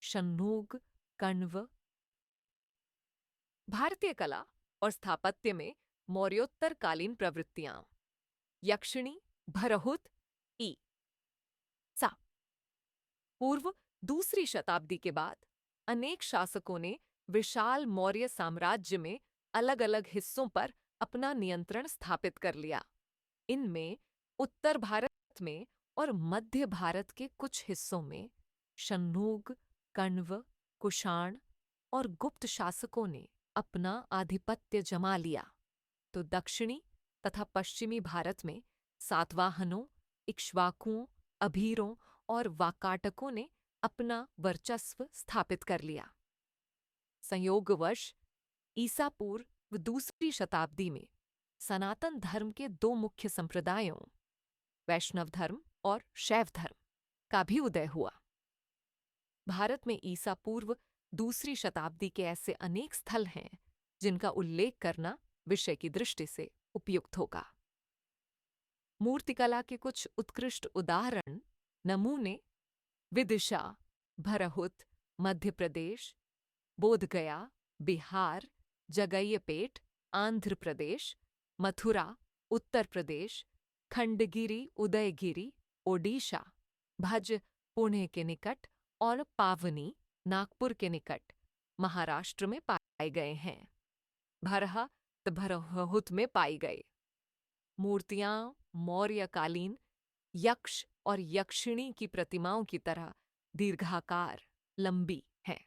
शन्नुग, कण्व। भारतीय कला और स्थापत्य में मौर्योत्तरकालीन प्रवृत्तियां। यक्षिणी, भरहुत, ई सा। पूर्व दूसरी शताब्दी के बाद अनेक शासकों ने विशाल मौर्य साम्राज्य में अलग अलग हिस्सों पर अपना नियंत्रण स्थापित कर लिया। इनमें उत्तर भारत में और मध्य भारत के कुछ हिस्सों में शन्नुग, कण्व, कुषाण और गुप्त शासकों ने अपना आधिपत्य जमा लिया, तो दक्षिणी तथा पश्चिमी भारत में सातवाहनों, इक्ष्वाकुओं, अभीरों और वाकाटकों ने अपना वर्चस्व स्थापित कर लिया। संयोगवश ईसा पूर्व दूसरी शताब्दी में सनातन धर्म के दो मुख्य संप्रदायों, वैष्णव धर्म और शैव धर्म, का भी उदय हुआ। भारत में ईसा पूर्व दूसरी शताब्दी के ऐसे अनेक स्थल हैं जिनका उल्लेख करना विषय की दृष्टि से उपयुक्त होगा। मूर्तिकला के कुछ उत्कृष्ट उदाहरण नमूने विदिशा, भरहुत, मध्य प्रदेश, बोधगया, बिहार, जगैयपेट, आंध्र प्रदेश, मथुरा, उत्तर प्रदेश, खंडगिरी, उदयगिरी, ओडिशा, भज, पुणे के निकट और पावनी, नागपुर के निकट, महाराष्ट्र में पाए गए हैं। भरहुत भरहुत में पाई गए मूर्तियां मौर्यकालीन यक्ष और यक्षिणी की प्रतिमाओं की तरह दीर्घाकार, लंबी हैं।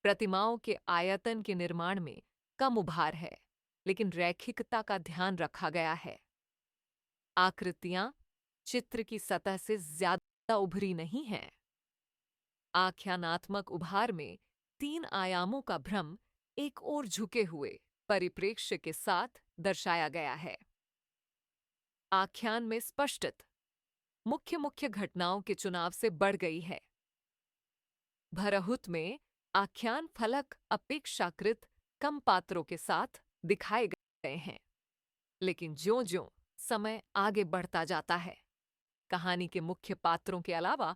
प्रतिमाओं के आयतन के निर्माण में कम उभार है, लेकिन रैखिकता का ध्यान रखा गया है। आकृतियां चित्र की सतह से ज्यादा उभरी नहीं हैं। आख्यानात्मक उभार में तीन आयामों का भ्रम एक ओर झुके हुए परिप्रेक्ष्य के साथ दर्शाया गया है। आख्यान में स्पष्टत मुख्य मुख्य घटनाओं के चुनाव से बढ़ गई है। भरहुत में आख्यान फलक अपेक्षाकृत कम पात्रों के साथ दिखाए गए हैं, लेकिन ज्यों-ज्यों समय आगे बढ़ता जाता है, कहानी के मुख्य पात्रों के अलावा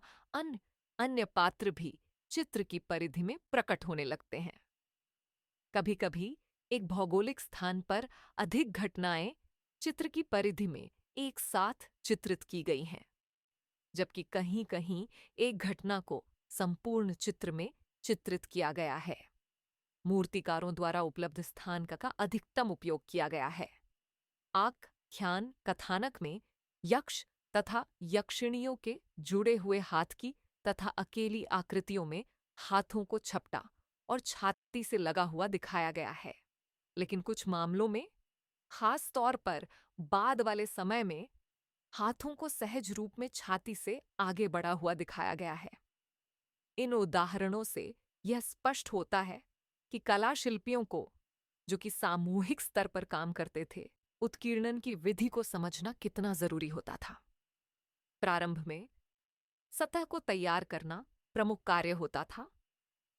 अन्य पात्र भी चित्र की परिधि में प्रकट होने लगते हैं। कभी-कभी एक भौगोलिक स्थान पर अधिक घटनाएं चित्र की परिधि में एक साथ चित्रित की गई हैं, जबकि कहीं-कहीं एक घटना को संपूर्ण चित्र में चित्रित किया गया है। मूर्तिकारों द्वारा उपलब्ध स्थान का अधिकतम उपयोग किया गया है। आख्यान कथानक में यक्ष तथा यक्षिणियों के जुड़े हुए हाथ की तथा अकेली आकृतियों में हाथों को झपटा और छाती से लगा हुआ दिखाया गया है, लेकिन कुछ मामलों में, खास तौर पर बाद वाले समय में, हाथों को सहज रूप में छाती से आगे बढ़ा हुआ दिखाया गया है। इन उदाहरणों से यह स्पष्ट होता है कि कला शिल्पियों को, जो कि सामूहिक स्तर पर काम करते थे, उत्कीर्णन की विधि को समझना कितना जरूरी होता था। प्रारंभ में सतह को तैयार करना प्रमुख कार्य होता था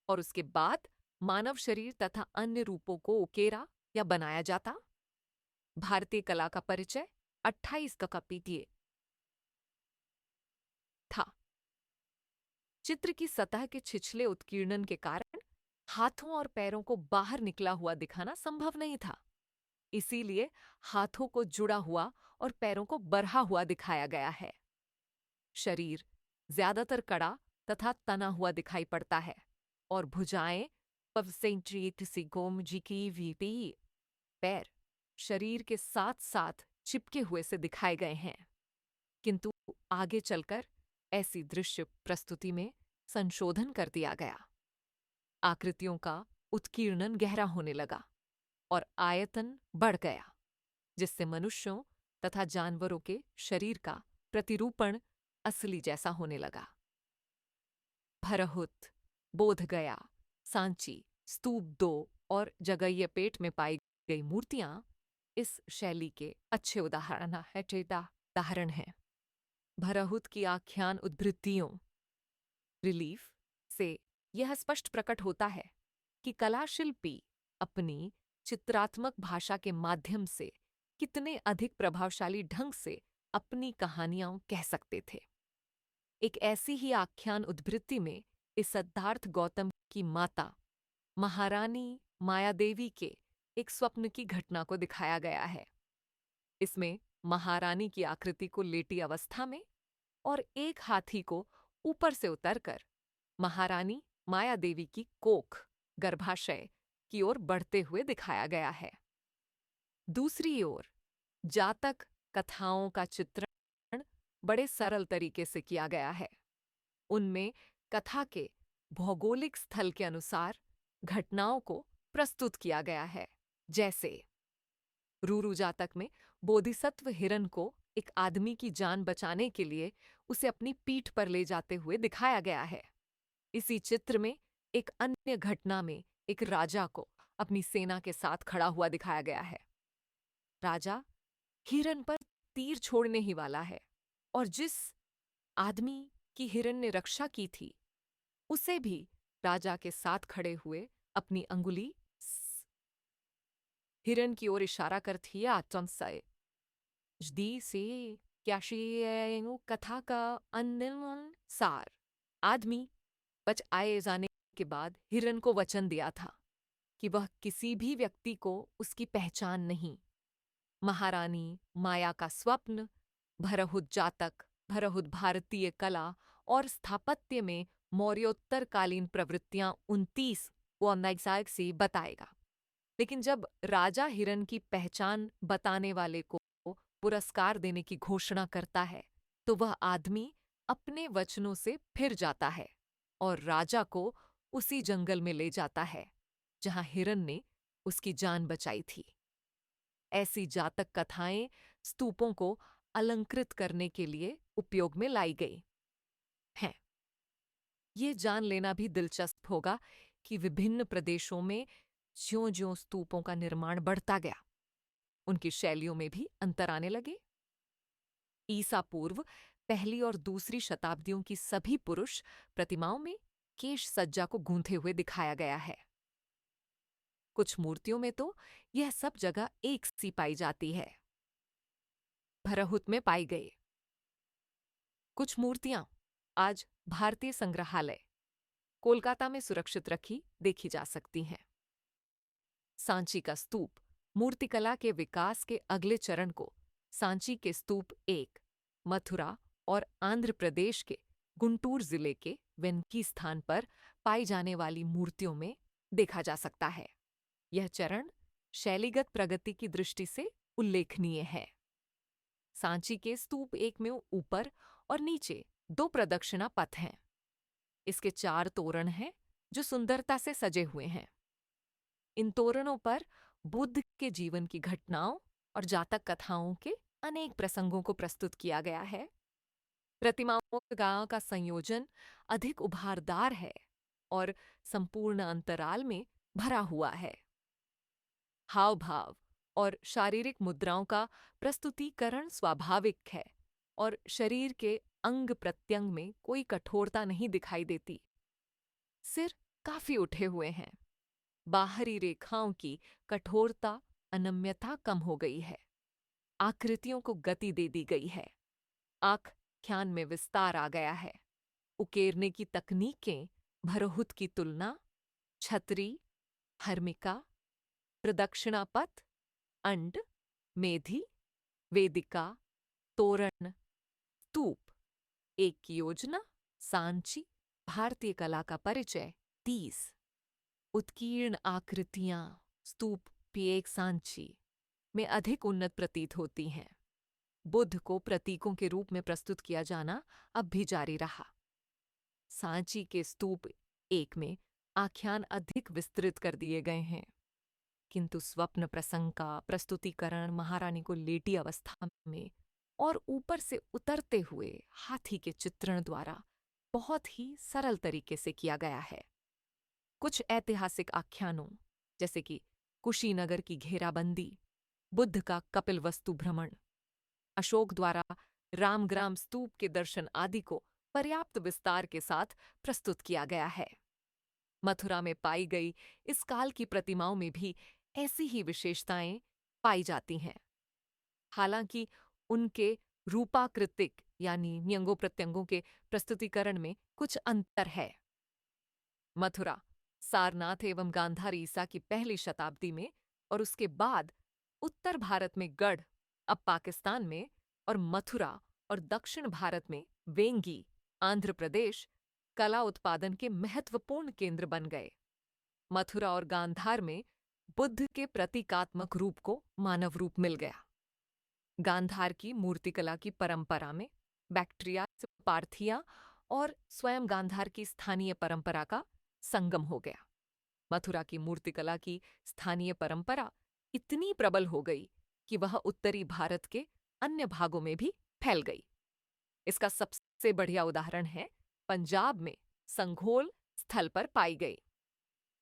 और उसके बाद मानव शरीर तथा अन्य रूपों को उकेरा या बनाया जाता। भारतीय कला का परिचय 28 का पीटीए था। चित्र की सतह के छिछले उत्कीर्णन के कारण हाथों और पैरों को बाहर निकला हुआ दिखाना संभव नहीं था। इसीलिए हाथों को जुड़ा हुआ और पैरों को बढ़ा हुआ दिखाया गया है। शरीर ज्यादातर कड़ा तथा तना हुआ दिखाई पड़ता है और भुजाएं पैर शरीर के साथ साथ चिपके हुए से दिखाए गए हैं, किंतु आगे चलकर ऐसी दृश्य प्रस्तुति में संशोधन कर दिया गया। आकृतियों का उत्कीर्णन गहरा होने लगा और आयतन बढ़ गया, जिससे मनुष्यों तथा जानवरों के शरीर का प्रतिरूपण असली जैसा होने लगा। भरहुत, बोधगया, सांची, स्तूप 2 और जगैयपेट में पाई गई मूर्तियां इस शैली के अच्छे उदाहरण हैं। भरहुत की आख्यान उद्भृतियों रिलीफ से यह स्पष्ट प्रकट होता है कि कलाशिल्पी अपनी चित्रात्मक भाषा के माध्यम से कितने अधिक प्रभावशाली ढंग से अपनी कहानियां कह सकते थे। एक ऐसी ही आख्यान उद्भृति में इस सिद्धार्थ गौतम की माता महारानी मायादेवी के एक स्वप्न की घटना को दिखाया गया है। इसमें महारानी की आकृति को लेटी अवस्था में और एक हाथी को ऊपर से उतरकर महारानी मायादेवी की कोख गर्भाशय की ओर बढ़ते हुए दिखाया गया है। दूसरी ओर जातक कथाओं का चित्रण बड़े सरल तरीके से किया गया है। उनमें कथा के भौगोलिक स्थल के अनुसार घटनाओं को प्रस्तुत किया गया है। जैसे रूरू जातक में बोधिसत्व हिरन को एक आदमी की जान बचाने के लिए उसे अपनी पीठ पर ले जाते हुए दिखाया गया है। इसी चित्र में एक अन्य घटना में एक राजा को अपनी सेना के साथ खड़ा हुआ दिखाया गया है। राजा हिरन पर तीर छोड़ने ही वाला है और जिस आदमी की हिरन ने रक्षा की थी उसे भी राजा के साथ खड़े हुए अपनी अंगुली हिरन की ओर इशारा करती है। आत्म से जदी से कथा का अनिल सार आदमी बच आए जाने के बाद हिरन को वचन दिया था कि वह किसी भी व्यक्ति को उसकी पहचान नहीं। महारानी माया का स्वप्न भरहुत जातक भरहुत भारतीय कला और स्थापत्य में मौर्योत्तरकालीन प्रवृत्तियां 29 वो नैसायक से बताएगा। लेकिन जब राजा हिरन की पहचान बताने वाले को पुरस्कार देने की घोषणा करता है तो वह आदमी अपने वचनों से फिर जाता है और राजा को उसी जंगल में ले जाता है जहां हिरन ने उसकी जान बचाई थी। ऐसी जातक कथाएं स्तूपों को अलंकृत करने के लिए उपयोग में लाई गई हैं। ये जान लेना भी दिलचस्प होगा कि विभिन्न प्रदेशों में ज्यों-ज्यों स्तूपों का निर्माण बढ़ता गया, उनकी शैलियों में भी अंतर आने लगे। ईसा पूर्व पहली और दूसरी शताब्दियों की सभी पुरुष प्रतिमाओं में केश सज्जा को गूंथे हुए दिखाया गया है। कुछ मूर्तियों में तो यह सब जगह एक सी पाई जाती है। भरहुत में पाई गई कुछ मूर्तियां आज भारतीय संग्रहालय कोलकाता में सुरक्षित रखी देखी जा सकती हैं। सांची का स्तूप मूर्तिकला के विकास के अगले चरण को सांची के स्तूप एक मथुरा और आंध्र प्रदेश के गुंटूर जिले के वेंकी स्थान पर पाई जाने वाली मूर्तियों में देखा जा सकता है। यह चरण शैलीगत प्रगति की दृष्टि से उल्लेखनीय है। सांची के स्तूप एक में ऊपर और नीचे 2 प्रदक्षिणा पथ हैं। इसके 4 तोरण हैं जो सुंदरता से सजे हुए हैं। इन तोरणों पर बुद्ध के जीवन की घटनाओं और जातक कथाओं के अनेक प्रसंगों को प्रस्तुत किया गया है। प्रतिमाओं का संयोजन अधिक उभारदार है और संपूर्ण अंतराल में भरा हुआ है। हाव भाव और शारीरिक मुद्राओं का प्रस्तुतिकरण स्वाभाविक है और शरीर के अंग प्रत्यंग में कोई कठोरता नहीं दिखाई देती। सिर काफी उठे हुए हैं। बाहरी रेखाओं की कठोरता अनम्यता कम हो गई है। आकृतियों को गति दे दी गई है। आख्यान में विस्तार आ गया है। उकेरने की तकनीकें भरहुत की तुलना छतरी, हर्मिका, प्रदक्षिणा पथ, अंड, मेधी, वेदिका, तोरण, स्तूप, एक की योजना, सांची, भारतीय कला का परिचय 30, उत्कीर्ण आकृतियां स्तूप एक सांची में अधिक उन्नत प्रतीत होती हैं। बुद्ध को प्रतीकों के रूप में प्रस्तुत किया जाना अब भी जारी रहा। सांची के स्तूप एक में आख्यान अधिक विस्तृत कर दिए गए हैं, किंतु स्वप्न प्रसंग का प्रस्तुतिकरण महारानी को लेटी अवस्था में और ऊपर से उतरते हुए हाथी के चित्रण द्वारा बहुत ही सरल तरीके से किया गया है। कुछ ऐतिहासिक आख्यानों जैसे कि कुशीनगर की घेराबंदी, बुद्ध का कपिलवस्तु भ्रमण, अशोक द्वारा रामग्राम स्तूप के दर्शन आदि को पर्याप्त विस्तार के साथ प्रस्तुत किया गया है। मथुरा में पाई गई इस काल की प्रतिमाओं में भी ऐसी ही विशेषताएं पाई जाती हैं। हालांकि उनके रूपाकृतिक यानी न्यंगों प्रत्यंगों के प्रस्तुतिकरण में कुछ अंतर है। मथुरा, सारनाथ एवं गांधार ईसा की पहली शताब्दी में और उसके बाद उत्तर भारत में गढ़, अब पाकिस्तान में, और मथुरा और दक्षिण भारत में वेंगी, आंध्र प्रदेश, कला उत्पादन के महत्वपूर्ण केंद्र बन गए। मथुरा और गांधार में बुद्ध के प्रतीकात्मक रूप को मानव रूप मिल गया। गांधार की मूर्तिकला की परंपरा में बैक्ट्रिया, पार्थिया और स्वयं गांधार की स्थानीय परंपरा का संगम हो गया। मथुरा की मूर्तिकला की स्थानीय परंपरा इतनी प्रबल हो गई कि वह उत्तरी भारत के अन्य भागों में भी फैल गई। इसका सबसे बढ़िया उदाहरण है पंजाब में संघोल स्थल पर पाई गई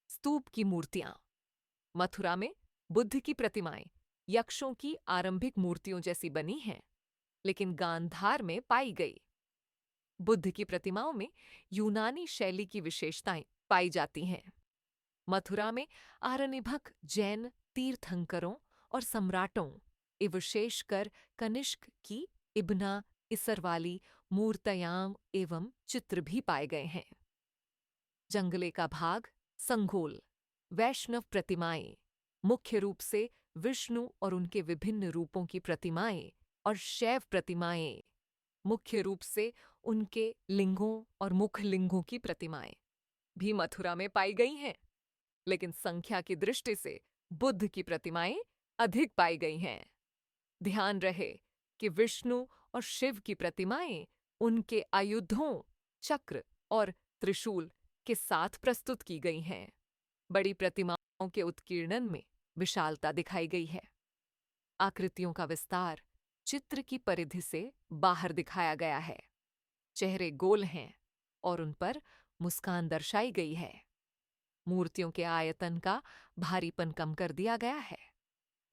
स्तूप की मूर्तियां। मथुरा में बुद्ध की प्रतिमाएं यक्षों की आरंभिक मूर्तियों जैसी बनी हैं, लेकिन गांधार में पाई गई बुद्ध की प्रतिमाओं में यूनानी शैली की विशेषताएं पाई जाती हैं। मथुरा में आरण्यभक जैन तीर्थंकरों और सम्राटों विशेषकर कनिष्क की इब्ना इसरवाली मूर्तियां एवं चित्र भी पाए गए हैं। जंगले का भाग संघोल वैष्णव प्रतिमाएं, मुख्य रूप से विष्णु और उनके विभिन्न रूपों की प्रतिमाएं, और शैव प्रतिमाएं, मुख्य रूप से उनके लिंगों और मुखलिंगों की प्रतिमाएं भी मथुरा में पाई गई हैं, लेकिन संख्या की दृष्टि से बुद्ध की प्रतिमाएं अधिक पाई गई हैं। ध्यान रहे कि विष्णु और शिव की प्रतिमाएं उनके आयुधों, चक्र और त्रिशूल के साथ प्रस्तुत की गई हैं। बड़ी प्रतिमाओं के उत्कीर्णन में विशालता दिखाई गई है। आकृतियों का विस्तार चित्र की परिधि से बाहर दिखाया गया है। चेहरे गोल हैं और उन पर मुस्कान दर्शाई गई है। मूर्तियों के आयतन का भारीपन कम कर दिया गया है।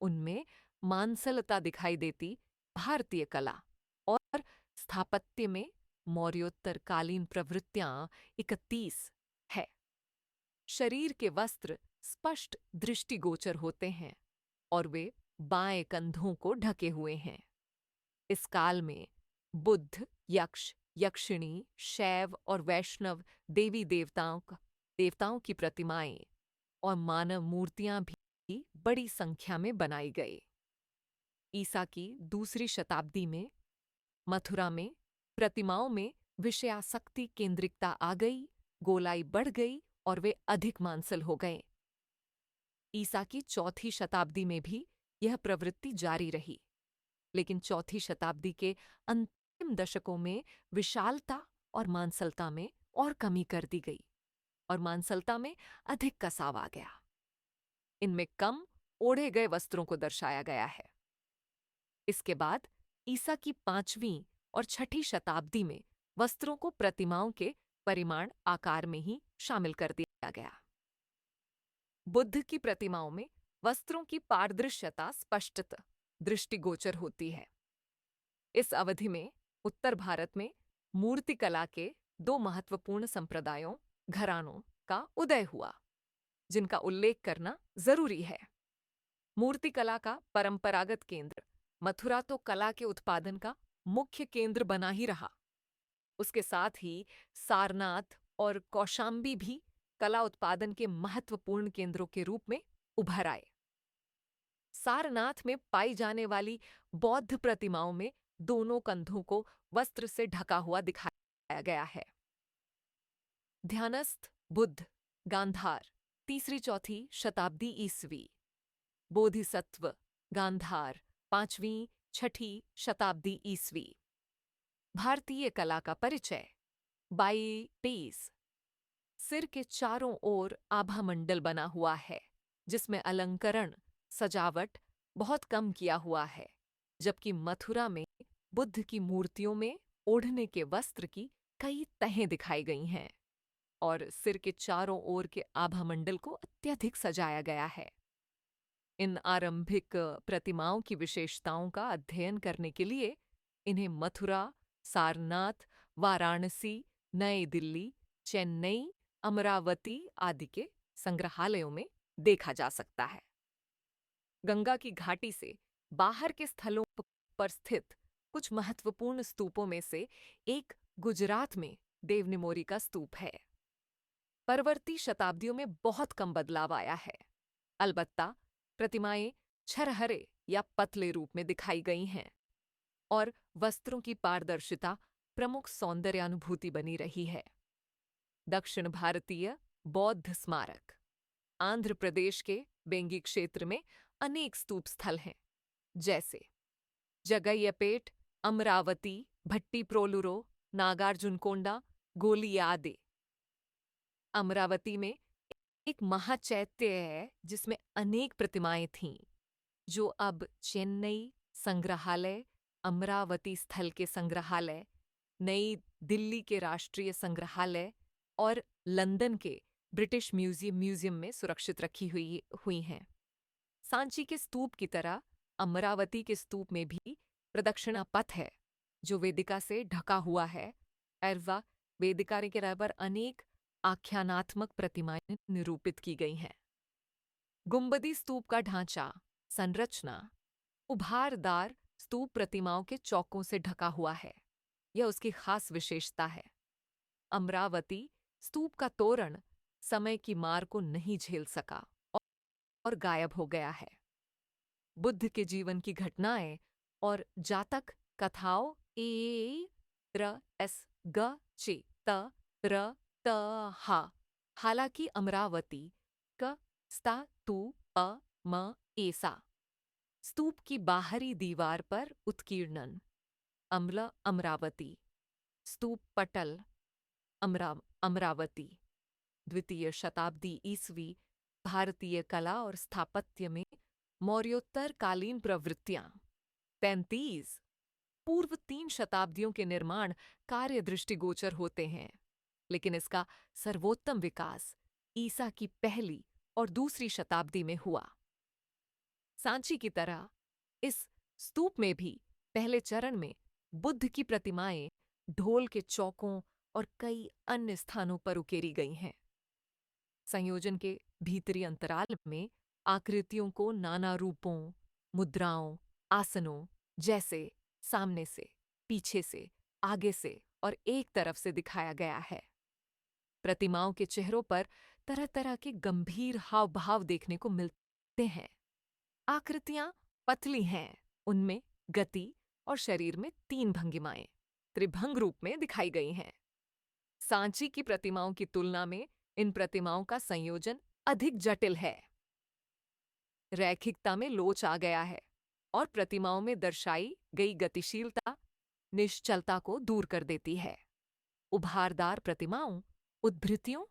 उनमें मांसलता दिखाई देती भारतीय कला और स्थापत्य में मौर्योत्तरकालीन प्रवृत्तियां 31 है। शरीर के वस्त्र स्पष्ट दृष्टिगोचर होते हैं और वे बाएं कंधों को ढके हुए हैं। इस काल में बुद्ध, यक्ष, यक्षिणी, शैव और वैष्णव देवी देवताओं की प्रतिमाएं और मानव मूर्तियां भी बड़ी संख्या में बनाई गई। ईसा की दूसरी शताब्दी में मथुरा में प्रतिमाओं में विषयासक्ति केंद्रिकता आ गई, गोलाई बढ़ गई और वे अधिक मांसल हो गए। ईसा की चौथी शताब्दी में भी यह प्रवृत्ति जारी रही, लेकिन चौथी शताब्दी के अंतिम दशकों में विशालता और मांसलता में और कमी कर दी गई और मांसलता में अधिक कसाव आ गया। इनमें कम ओढ़े गए वस्त्रों को दर्शाया गया है। इसके बाद ईसा की 5वीं और 6ठी शताब्दी में वस्त्रों को प्रतिमाओं के परिमाण आकार में ही शामिल कर दिया गया। बुद्ध की प्रतिमाओं में वस्त्रों की पारदृश्यता स्पष्टतः दृष्टिगोचर होती है। इस अवधि में उत्तर भारत में मूर्तिकला के 2 महत्वपूर्ण संप्रदायों, घरानों का उदय हुआ, जिनका उल्लेख करना जरूरी है। मूर्तिकला का परंपरागत केंद्र मथुरा तो कला के उत्पादन का मुख्य केंद्र बना ही रहा। उसके साथ ही सारनाथ और कौशांबी भी कला उत्पादन के महत्वपूर्ण केंद्रों के रूप में उभर आए। सारनाथ में पाई जाने वाली बौद्ध प्रतिमाओं में दोनों कंधों को वस्त्र से ढका हुआ दिखाया गया है। ध्यानस्थ बुद्ध, गांधार, 3री-4थी शताब्दी ईस्वी। बोधिसत्व, गांधार, 5वीं-6ठी शताब्दी ईस्वी। भारतीय कला का परिचय 22। सिर के चारों ओर आभामंडल बना हुआ है, जिसमें अलंकरण, सजावट बहुत कम किया हुआ है, जबकि मथुरा में बुद्ध की मूर्तियों में ओढ़ने के वस्त्र की कई तहें दिखाई गई हैं और सिर के चारों ओर के आभामंडल को अत्यधिक सजाया गया है। इन आरंभिक प्रतिमाओं की विशेषताओं का अध्ययन करने के लिए इन्हें मथुरा, सारनाथ, वाराणसी, नई दिल्ली, चेन्नई, अमरावती आदि के संग्रहालयों में देखा जा सकता है। गंगा की घाटी से बाहर के स्थलों पर स्थित कुछ महत्वपूर्ण स्तूपों में से एक गुजरात में देवनिमोरी का स्तूप है। परवर्ती शताब्दियों में बहुत कम बदलाव आया है। अलबत्ता प्रतिमाएं छरहरे या पतले रूप में दिखाई गई हैं और वस्त्रों की पारदर्शिता प्रमुख सौंदर्यानुभूति बनी रही है। दक्षिण भारतीय बौद्ध स्मारक। आंध्र प्रदेश के बेंगी क्षेत्र में अनेक स्तूप स्थल हैं, जैसे जगय्यपेट, अमरावती, भट्टीप्रोलुरो, नागार्जुनकोंडा, गोलियादे। अमरावती में एक महाचैत्य है जिसमें अनेक प्रतिमाएं थीं, जो अब चेन्नई संग्रहालय, अमरावती स्थल के संग्रहालय, नई दिल्ली के राष्ट्रीय संग्रहालय और लंदन के ब्रिटिश म्यूजियम में सुरक्षित रखी हुई हैं। सांची के स्तूप की तरह अमरावती के स्तूप में भी प्रदक्षिणा पथ है, जो वेदिका से ढका हुआ है। एरवा वेदिका के बराबर अनेक आख्यानात्मक प्रतिमाएं निरूपित की गई हैं। गुंबदी स्तूप का ढांचा, संरचना उभारदार स्तूप प्रतिमाओं के चौकों से ढका हुआ है। यह उसकी खास विशेषता है। अमरावती स्तूप का तोरण समय की मार को नहीं झेल सका और गायब हो गया है। बुद्ध के जीवन की घटनाएं और जातक कथाओं हालांकि अमरावती क स्ता तू अ म एसा स्तूप की बाहरी दीवार पर उत्कीर्णन अमरावती स्तूप पटल अमरावती द्वितीय शताब्दी ईस्वी भारतीय कला और स्थापत्य में मौर्योत्तर कालीन प्रवृत्तियां 33 पूर्व 3 शताब्दियों के निर्माण कार्य दृष्टिगोचर होते हैं, लेकिन इसका सर्वोत्तम विकास ईसा की पहली और दूसरी शताब्दी में हुआ। सांची की तरह इस स्तूप में भी पहले चरण में बुद्ध की प्रतिमाएं ढोल के चौकों और कई अन्य स्थानों पर उकेरी गई हैं। संयोजन के भीतरी अंतराल में आकृतियों को नाना रूपों, मुद्राओं, आसनों जैसे सामने से, पीछे से, आगे से और एक तरफ से दिखाया गया है। प्रतिमाओं के चेहरों पर तरह तरह के गंभीर हाव भाव देखने को मिलते हैं। आकृतियां पतली हैं, उनमें गति और शरीर में 3 भंगिमाएं त्रिभंग रूप में दिखाई गई हैं। सांची की प्रतिमाओं की तुलना में इन प्रतिमाओं का संयोजन अधिक जटिल है। रैखिकता में लोच आ गया है और प्रतिमाओं में दर्शाई गई गतिशीलता निश्चलता को दूर कर देती है। उभारदार प्रतिमाओं उद्भृतियों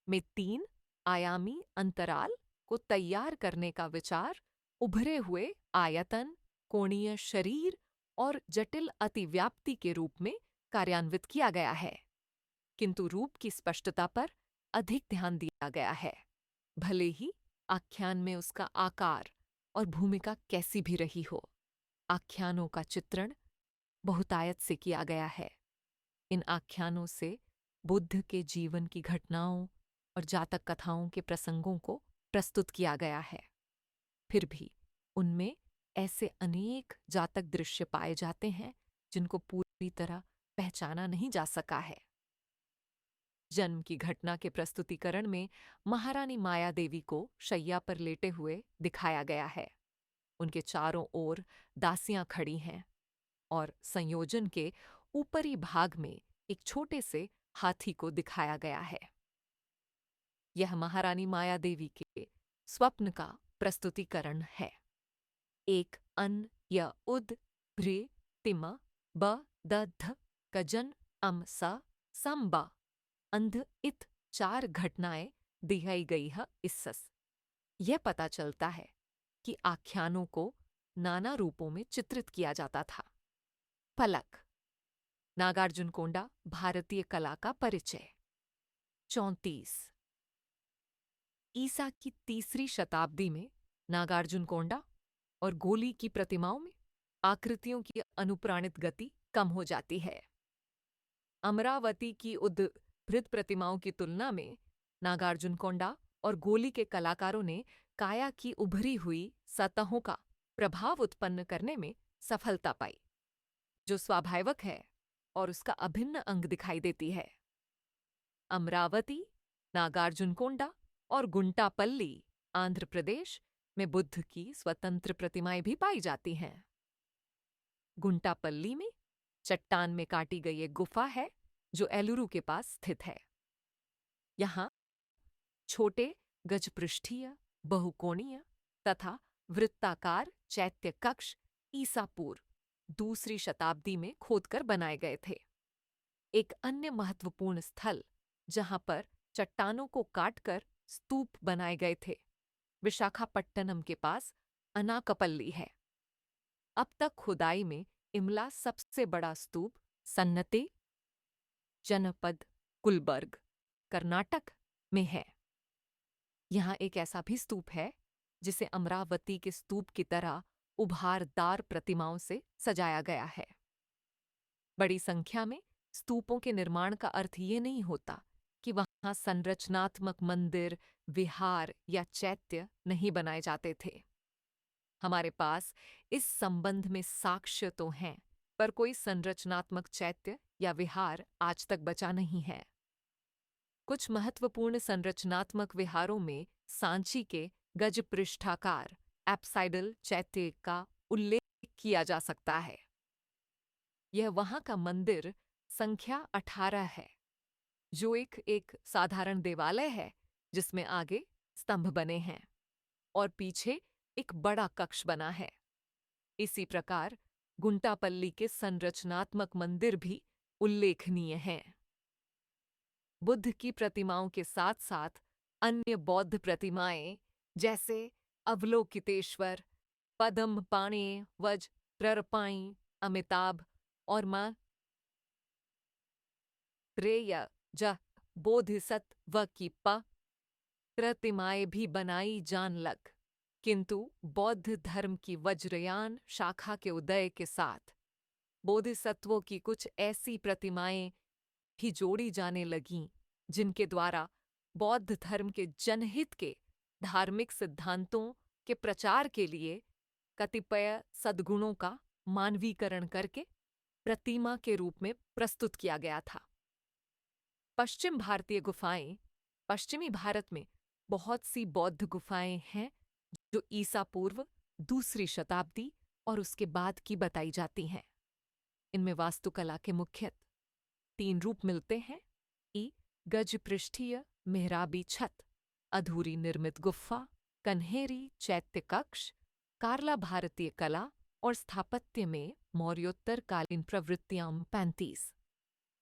में 3 आयामी अंतराल को तैयार करने का विचार उभरे हुए आयतन, कोणीय शरीर और जटिल अतिव्याप्ति के रूप में कार्यान्वित किया गया है, किंतु रूप की स्पष्टता पर अधिक ध्यान दिया गया है, भले ही आख्यान में उसका आकार और भूमिका कैसी भी रही हो। आख्यानों का चित्रण बहुतायत से किया गया है। इन आख्यानों से बुद्ध के जीवन की घटनाओं और जातक कथाओं के प्रसंगों को प्रस्तुत किया गया है। फिर भी उनमें ऐसे अनेक जातक दृश्य पाए जाते हैं जिनको पूरी तरह पहचाना नहीं जा सका है। जन्म की घटना के प्रस्तुतिकरण में महारानी माया देवी को शैया पर लेटे हुए दिखाया गया है। उनके चारों ओर दासियां खड़ी हैं और संयोजन के ऊपरी भाग में एक छोटे से हाथी को दिखाया गया है। यह महारानी माया देवी के स्वप्न का प्रस्तुतिकरण है। एक अन य उद भ्रे तिम ब द ध कजन अम स सम ब अंध इत 4 घटनाएं दिखाई गई है। इससे यह पता चलता है कि आख्यानों को नाना रूपों में चित्रित किया जाता था। फलक नागार्जुनकोंडा भारतीय कला का परिचय। 34 ईसा की 3री शताब्दी में नागार्जुनकोंडा और गोली की प्रतिमाओं में आकृतियों की अनुप्राणित गति कम हो जाती है। अमरावती की उद्भृत प्रतिमाओं की तुलना में नागार्जुनकोंडा और गोली के कलाकारों ने काया की उभरी हुई सतहों का प्रभाव उत्पन्न करने में सफलता पाई, जो स्वाभाविक है और उसका अभिन्न अंग दिखाई देती है। अमरावती नागार्जुनकोंडा और गुंटापल्ली आंध्र प्रदेश में बुद्ध की स्वतंत्र प्रतिमाएं भी पाई जाती हैं। गुंटापल्ली में चट्टान में काटी गई एक गुफा है जो एलुरु के पास स्थित है। यहाँ छोटे गजपृष्ठीय, बहुकोणीय तथा वृत्ताकार चैत्य कक्ष ईसा पूर्व दूसरी शताब्दी में खोदकर बनाए गए थे। एक अन्य महत्वपूर्ण स्थल जहां पर चट्टानों को काटकर स्तूप बनाए गए थे, विशाखापट्टनम के पास अनाकपल्ली है। अब तक खुदाई में इमला सबसे बड़ा स्तूप सन्नते जनपद गुलबर्ग, कर्नाटक में है। यहाँ एक ऐसा भी स्तूप है जिसे अमरावती के स्तूप की तरह उभारदार प्रतिमाओं से सजाया गया है। बड़ी संख्या में स्तूपों के निर्माण का अर्थ ये नहीं होता कि वहां संरचनात्मक मंदिर, विहार या चैत्य नहीं बनाए जाते थे। हमारे पास इस संबंध में साक्ष्य तो हैं, पर कोई संरचनात्मक चैत्य या विहार आज तक बचा नहीं है। कुछ महत्वपूर्ण संरचनात्मक विहारों में सांची के गजपृष्ठाकार एप्साइडल चैत्य का उल्लेख किया जा सकता है। यह वहां का मंदिर संख्या 18 है, जो एक साधारण देवालय है जिसमें आगे स्तंभ बने हैं और पीछे एक बड़ा कक्ष बना है। इसी प्रकार गुंटापल्ली के संरचनात्मक मंदिर भी उल्लेखनीय हैं। बुद्ध की प्रतिमाओं के साथ साथ अन्य बौद्ध प्रतिमाएं जैसे अवलोकितेश्वर, पद्मपाणि, वज्रपाणि, अमिताभ और मां त्रेय बोधिसत्व की प्रतिमाएं भी बनाई जान लग। किंतु बौद्ध धर्म की वज्रयान शाखा के उदय के साथ बोधिसत्वों की कुछ ऐसी प्रतिमाएं भी जोड़ी जाने लगीं जिनके द्वारा बौद्ध धर्म के जनहित के धार्मिक सिद्धांतों के प्रचार के लिए कतिपय सद्गुणों का मानवीकरण करके प्रतिमा के रूप में प्रस्तुत किया गया था। पश्चिम भारतीय गुफाएं, पश्चिमी भारत में बहुत सी बौद्ध गुफाएं हैं जो ईसा पूर्व दूसरी शताब्दी और उसके बाद की बताई जाती हैं। इनमें वास्तुकला के मुख्यतः 3 रूप मिलते हैं: गजपृष्ठीय मेहराबी छत, अधूरी निर्मित गुफा, कन्हेरी चैत्य कक्ष। कार्ला भारतीय कला और स्थापत्य में मौर्योत्तर कालीन प्रवृत्तियां 35।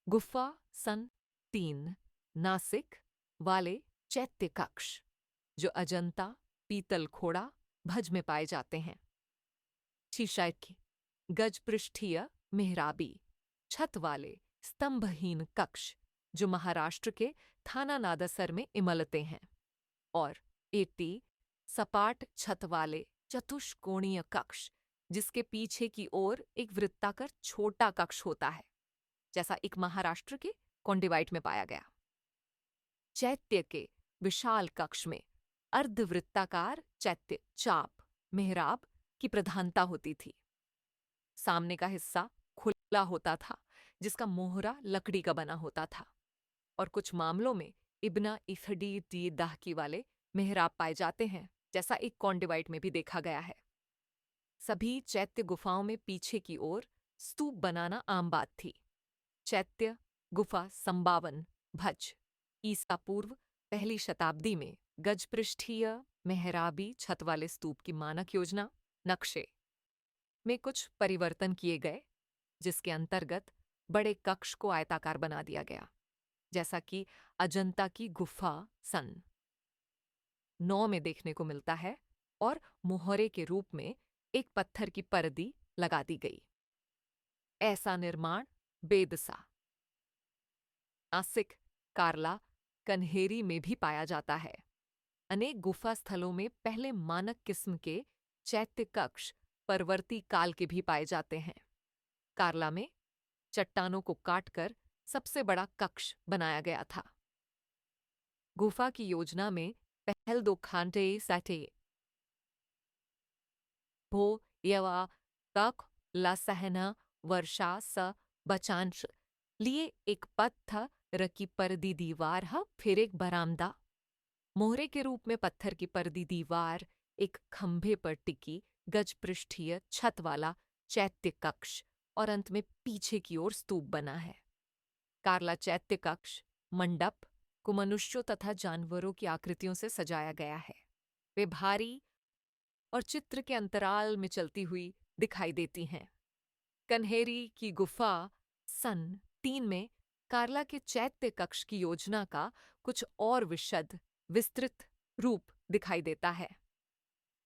गुफा सन 3 नासिक वाले चैत्य कक्ष जो अजंता पीतल खोड़ा भज में पाए जाते हैं। शीशैकी गजपृष्ठीय मेहराबी छत वाले स्तंभहीन कक्ष जो महाराष्ट्र के थाना नादसर में इमलते हैं। और 80 सपाट छत वाले चतुष्कोणीय कक्ष जिसके पीछे की ओर एक वृत्ताकार छोटा कक्ष होता है, जैसा एक महाराष्ट्र के कोंडिवाइट में पाया गया। चैत्य के विशाल कक्ष में अर्धवृत्ताकार चैत्य चाप मेहराब की प्रधानता होती थी। सामने का हिस्सा खुला होता था जिसका मोहरा लकड़ी का बना होता था, और कुछ मामलों में इब्ना इफडी दी दाहकी वाले मेहराब पाए जाते हैं, जैसा एक कॉन्डिवाइट में भी देखा गया है। सभी चैत्य गुफाओं में पीछे की ओर स्तूप बनाना आम बात थी। चैत्य गुफा संबावन भज ईसा पूर्व पहली शताब्दी में गजपृष्ठीय मेहराबी छत वाले स्तूप की मानक योजना नक्शे में कुछ परिवर्तन किए गए, जिसके अंतर्गत बड़े कक्ष को आयताकार बना दिया गया, जैसा कि अजंता की गुफा सन 9 में देखने को मिलता है, और मोहरे के रूप में एक पत्थर की परदी लगा दी गई। ऐसा निर्माण बेदसा, नासिक, कार्ला, कन्हेरी में भी पाया जाता है। अनेक गुफा स्थलों में पहले मानक किस्म के चैत्य कक्ष परवर्ती काल के भी पाए जाते हैं। कार्ला में चट्टानों को काटकर सबसे बड़ा कक्ष बनाया गया था। गुफा की योजना में पहल 2 खांटे सटे भो यवा तक ला सहना वर्षा स बचांश लिए एक पथ था रकी पर्दी दीवार फिर एक बरामदा, मोहरे के रूप में पत्थर की पर्दी दीवार, एक खंभे पर टिकी गजपृष्ठीय छत वाला चैत्य कक्ष और अंत में पीछे की ओर स्तूप बना है। कार्ला चैत्य कक्ष मंडप को मनुष्यों तथा जानवरों की आकृतियों से सजाया गया है। वे भारी और चित्र के अंतराल में चलती हुई दिखाई देती हैं। कन्हेरी की गुफा सन 3 में कार्ला के चैत्य कक्ष की योजना का कुछ और विस्तृत रूप दिखाई देता है।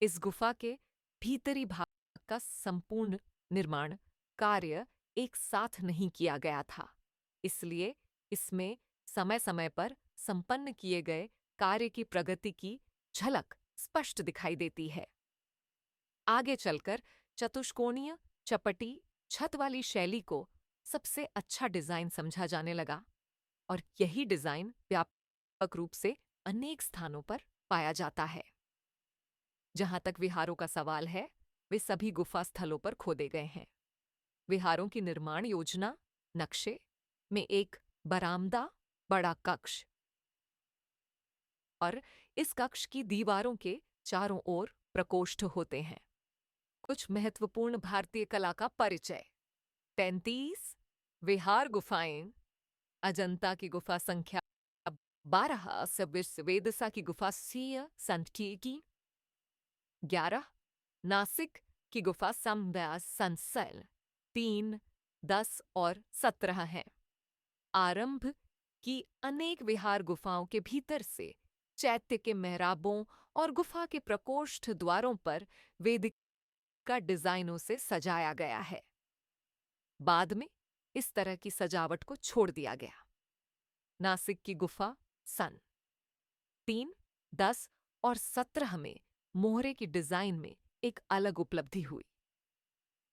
इस गुफा के भीतरी भाग का संपूर्ण निर्माण कार्य एक साथ नहीं किया गया था, इसलिए इसमें समय समय पर संपन्न किए गए कार्य की प्रगति की झलक स्पष्ट दिखाई देती है। आगे चलकर चतुष्कोणीय चपटी छत वाली शैली को सबसे अच्छा डिजाइन समझा जाने लगा और यही डिजाइन व्यापक रूप से अनेक स्थानों पर पाया जाता है। जहां तक विहारों का सवाल है, वे सभी गुफा स्थलों पर खोदे गए हैं। विहारों की निर्माण योजना नक्शे में एक बरामदा, बड़ा कक्ष और इस कक्ष की दीवारों के चारों ओर प्रकोष्ठ होते हैं। कुछ महत्वपूर्ण भारतीय कला का परिचय। 33 विहार गुफाएं। अजंता की गुफा संख्या 12, वेदसा की गुफा सीय संठी की 11, नासिक की गुफा संव्यास संसल 3, 10 और 17 हैं। आरंभ की अनेक विहार गुफाओं के भीतर से चैत्य के मेहराबों और गुफा के प्रकोष्ठ द्वारों पर वेदिका डिजाइनों से सजाया गया है। बाद में इस तरह की सजावट को छोड़ दिया गया। नासिक की गुफा सन 3, 10 और 17 में मोहरे की डिजाइन में एक अलग उपलब्धि हुई।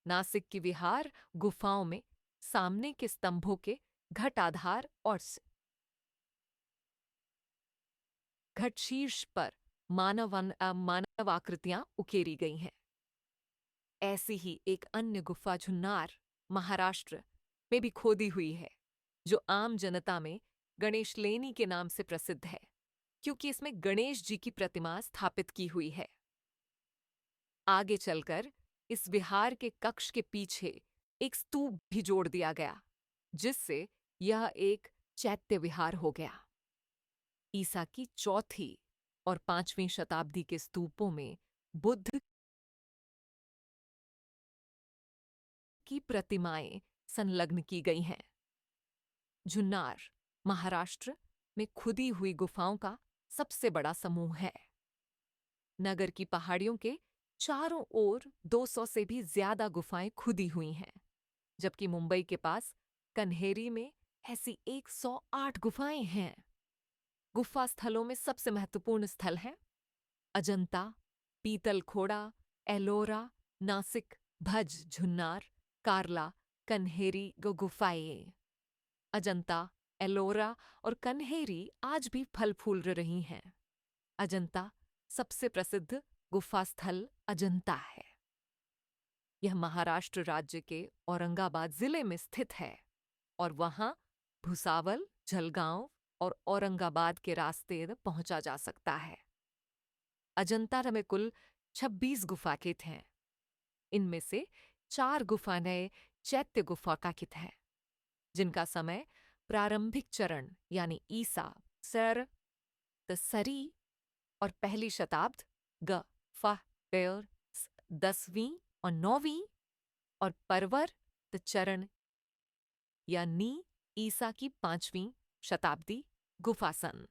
नासिक की विहार गुफाओं में सामने के स्तंभों के घट आधार और घट शीर्ष पर मानव आकृतियां उकेरी गई हैं। ऐसी ही एक अन्य गुफा झुन्नार महाराष्ट्र में भी खोदी हुई है, जो आम जनता में गणेश लेनी के नाम से प्रसिद्ध है, क्योंकि इसमें गणेश जी की प्रतिमा स्थापित की हुई है। आगे चलकर इस विहार के कक्ष के पीछे एक स्तूप भी जोड़ दिया गया, जिससे यह एक चैत्य विहार हो गया। ईसा की 4वीं और 5वीं शताब्दी के स्तूपों में बुद्ध की प्रतिमाएं संलग्न की गई हैं। झुन्नार महाराष्ट्र में खुदी हुई गुफाओं का सबसे बड़ा समूह है। नगर की पहाड़ियों के चारों ओर 200 से भी ज्यादा गुफाएं खुदी हुई हैं, जबकि मुंबई के पास कन्हेरी में ऐसी 108 गुफाएं हैं। गुफा स्थलों में सबसे महत्वपूर्ण स्थल हैं अजंता, पीतलखोड़ा, एलोरा, नासिक, भज, झुन्नार, कार्ला, कन्हेरी गुफाएं। अजंता, एलोरा और कन्हेरी आज भी फल फूल रही हैं। अजंता सबसे प्रसिद्ध गुफा स्थल अजंता है। यह महाराष्ट्र राज्य के औरंगाबाद जिले में स्थित है और वहां भुसावल, जलगांव और औरंगाबाद के रास्ते पहुंचा जा सकता है। अजंता में कुल 26 गुफाकेत हैं। इनमें से 4 गुफा नए चैत्य गुफा का कित है, जिनका समय प्रारंभिक चरण यानी ईसा सर तसरी और पहली शताब्द ग फा 10वीं और 9वीं और परवर चरण यानी ईसा की 5वीं शताब्दी गुफा सन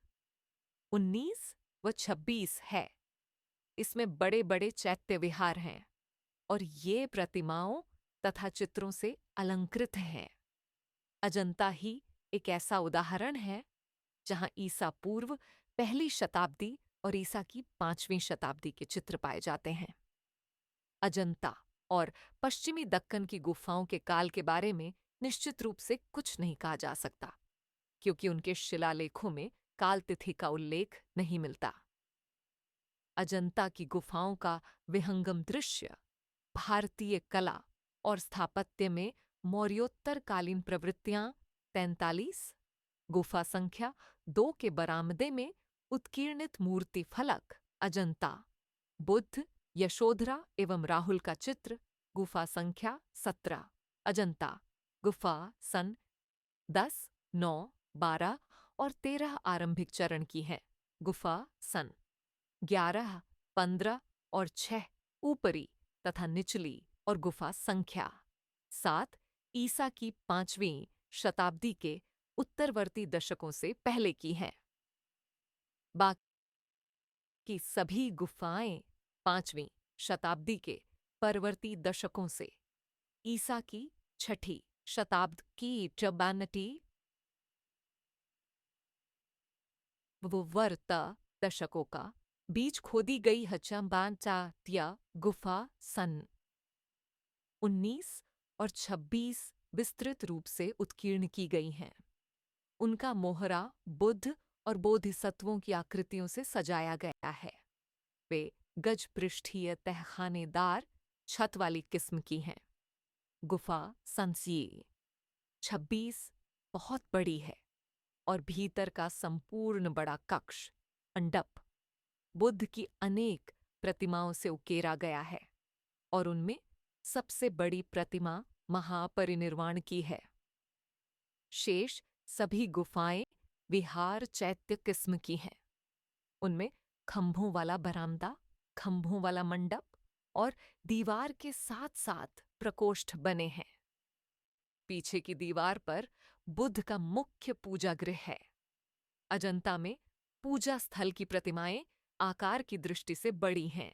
19 व 26 है। इसमें बड़े बड़े चैत्य विहार हैं और ये प्रतिमाओं तथा चित्रों से अलंकृत हैं। अजंता ही एक ऐसा उदाहरण है जहां ईसा पूर्व पहली शताब्दी और ईसा की 5वीं शताब्दी के चित्र पाए जाते हैं। अजंता और पश्चिमी दक्कन की गुफाओं के काल के बारे में निश्चित रूप से कुछ नहीं कहा जा सकता, क्योंकि उनके शिलालेखों में काल तिथि का उल्लेख नहीं मिलता। अजंता की गुफाओं का विहंगम दृश्य भारतीय कला और स्थापत्य में मौर्योत्तर कालीन प्रवृत्तियां 43, गुफा संख्या 2 के बरामदे में उत्कीर्णित मूर्ति फलक अजंता, बुद्ध, यशोधरा एवं राहुल का चित्र। गुफा संख्या 17 अजंता गुफा सन 10, 9, 12 और 13 आरंभिक चरण की है। गुफा सन 11, 15 और 6 ऊपरी तथा निचली और गुफा संख्या 7 ईसा की 5वीं शताब्दी के उत्तरवर्ती दशकों से पहले की है। बाकी सभी गुफाएं 5वीं शताब्दी के परवर्ती दशकों से ईसा की 6ठी शताब्दी की चबानटी वर्त दशकों का बीच खोदी गई हचंबांचात्या गुफा सन 19 और 26 विस्तृत रूप से उत्कीर्ण की गई हैं। उनका मोहरा बुद्ध और बोधिसत्वों की आकृतियों से सजाया गया है। वे गज पृष्ठीय तहखानेदार छत वाली किस्म की हैं। गुफा संसी 26 बहुत बड़ी है और भीतर का संपूर्ण बड़ा कक्ष मंडप बुद्ध की अनेक प्रतिमाओं से उकेरा गया है और उनमें सबसे बड़ी प्रतिमा महापरिनिर्वाण की है। शेष सभी गुफाएं विहार चैत्य किस्म की हैं। उनमें खंभों वाला बरामदा, खंभों वाला मंडप और दीवार के साथ साथ प्रकोष्ठ बने हैं। पीछे की दीवार पर बुद्ध का मुख्य पूजा गृह है। अजंता में पूजा स्थल की प्रतिमाएं आकार की दृष्टि से बड़ी हैं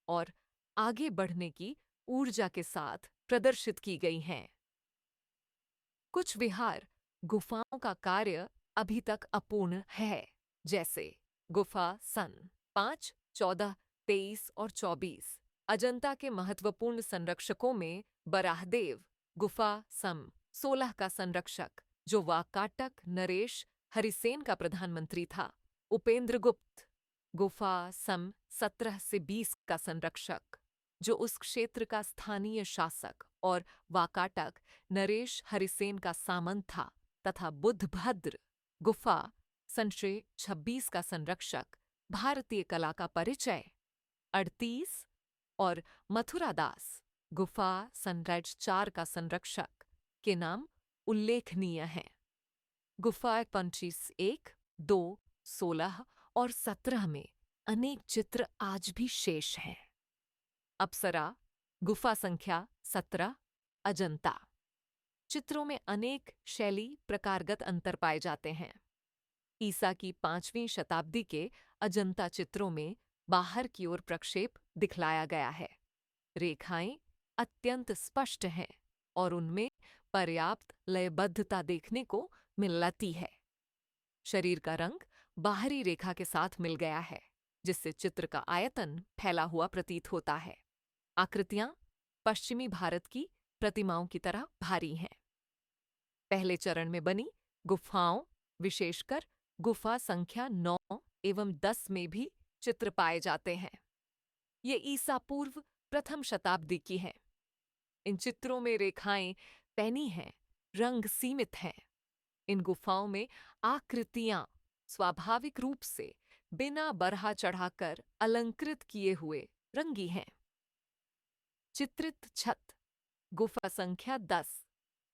और आगे बढ़ने की ऊर्जा के साथ प्रदर्शित की गई हैं। कुछ विहार गुफाओं का कार्य अभी तक अपूर्ण है, जैसे गुफा सन 5, 14, 23 और 24। अजंता के महत्वपूर्ण संरक्षकों में बराहदेव गुफा सन 16 का संरक्षक, जो वाकाटक नरेश हरिसेन का प्रधानमंत्री था। उपेंद्र गुप्त गुफा सन 17 से 20 का संरक्षक, जो उस क्षेत्र का स्थानीय शासक और वाकाटक नरेश हरिसेन का सामंत था, तथा बुद्धभद्र गुफा सन 26 का संरक्षक, भारतीय कला का परिचय 38 और मथुरादास गुफा सन 4 का संरक्षक के नाम उल्लेखनीय हैं। गुफा 25, 1, 2, 16 और 17 में अनेक चित्र आज भी शेष हैं। अप्सरा गुफा संख्या 17 अजंता। चित्रों में अनेक शैली प्रकारगत अंतर पाए जाते हैं। ईसा की 5वीं शताब्दी के अजंता चित्रों में बाहर की ओर प्रक्षेप दिखलाया गया है। रेखाएं अत्यंत स्पष्ट हैं और उनमें पर्याप्त लयबद्धता देखने को मिलती है। शरीर का रंग बाहरी रेखा के साथ मिल गया है, जिससे चित्र का आयतन फैला हुआ प्रतीत होता है। आकृतियां पश्चिमी भारत की प्रतिमाओं की तरह भारी हैं। पहले चरण में बनी गुफाओं, विशेषकर गुफा संख्या 9 एवं 10 में भी चित्र पाए जाते हैं। ये ईसा पूर्व प्रथम शताब्दी की हैं। इन चित्रों में रेखाएं पैनी हैं, रंग सीमित हैं। इन गुफाओं में आकृतियां स्वाभाविक रूप से बिना बरहा चढ़ाकर अलंकृत किए हुए रंगी हैं। चित्रित छत गुफा संख्या 10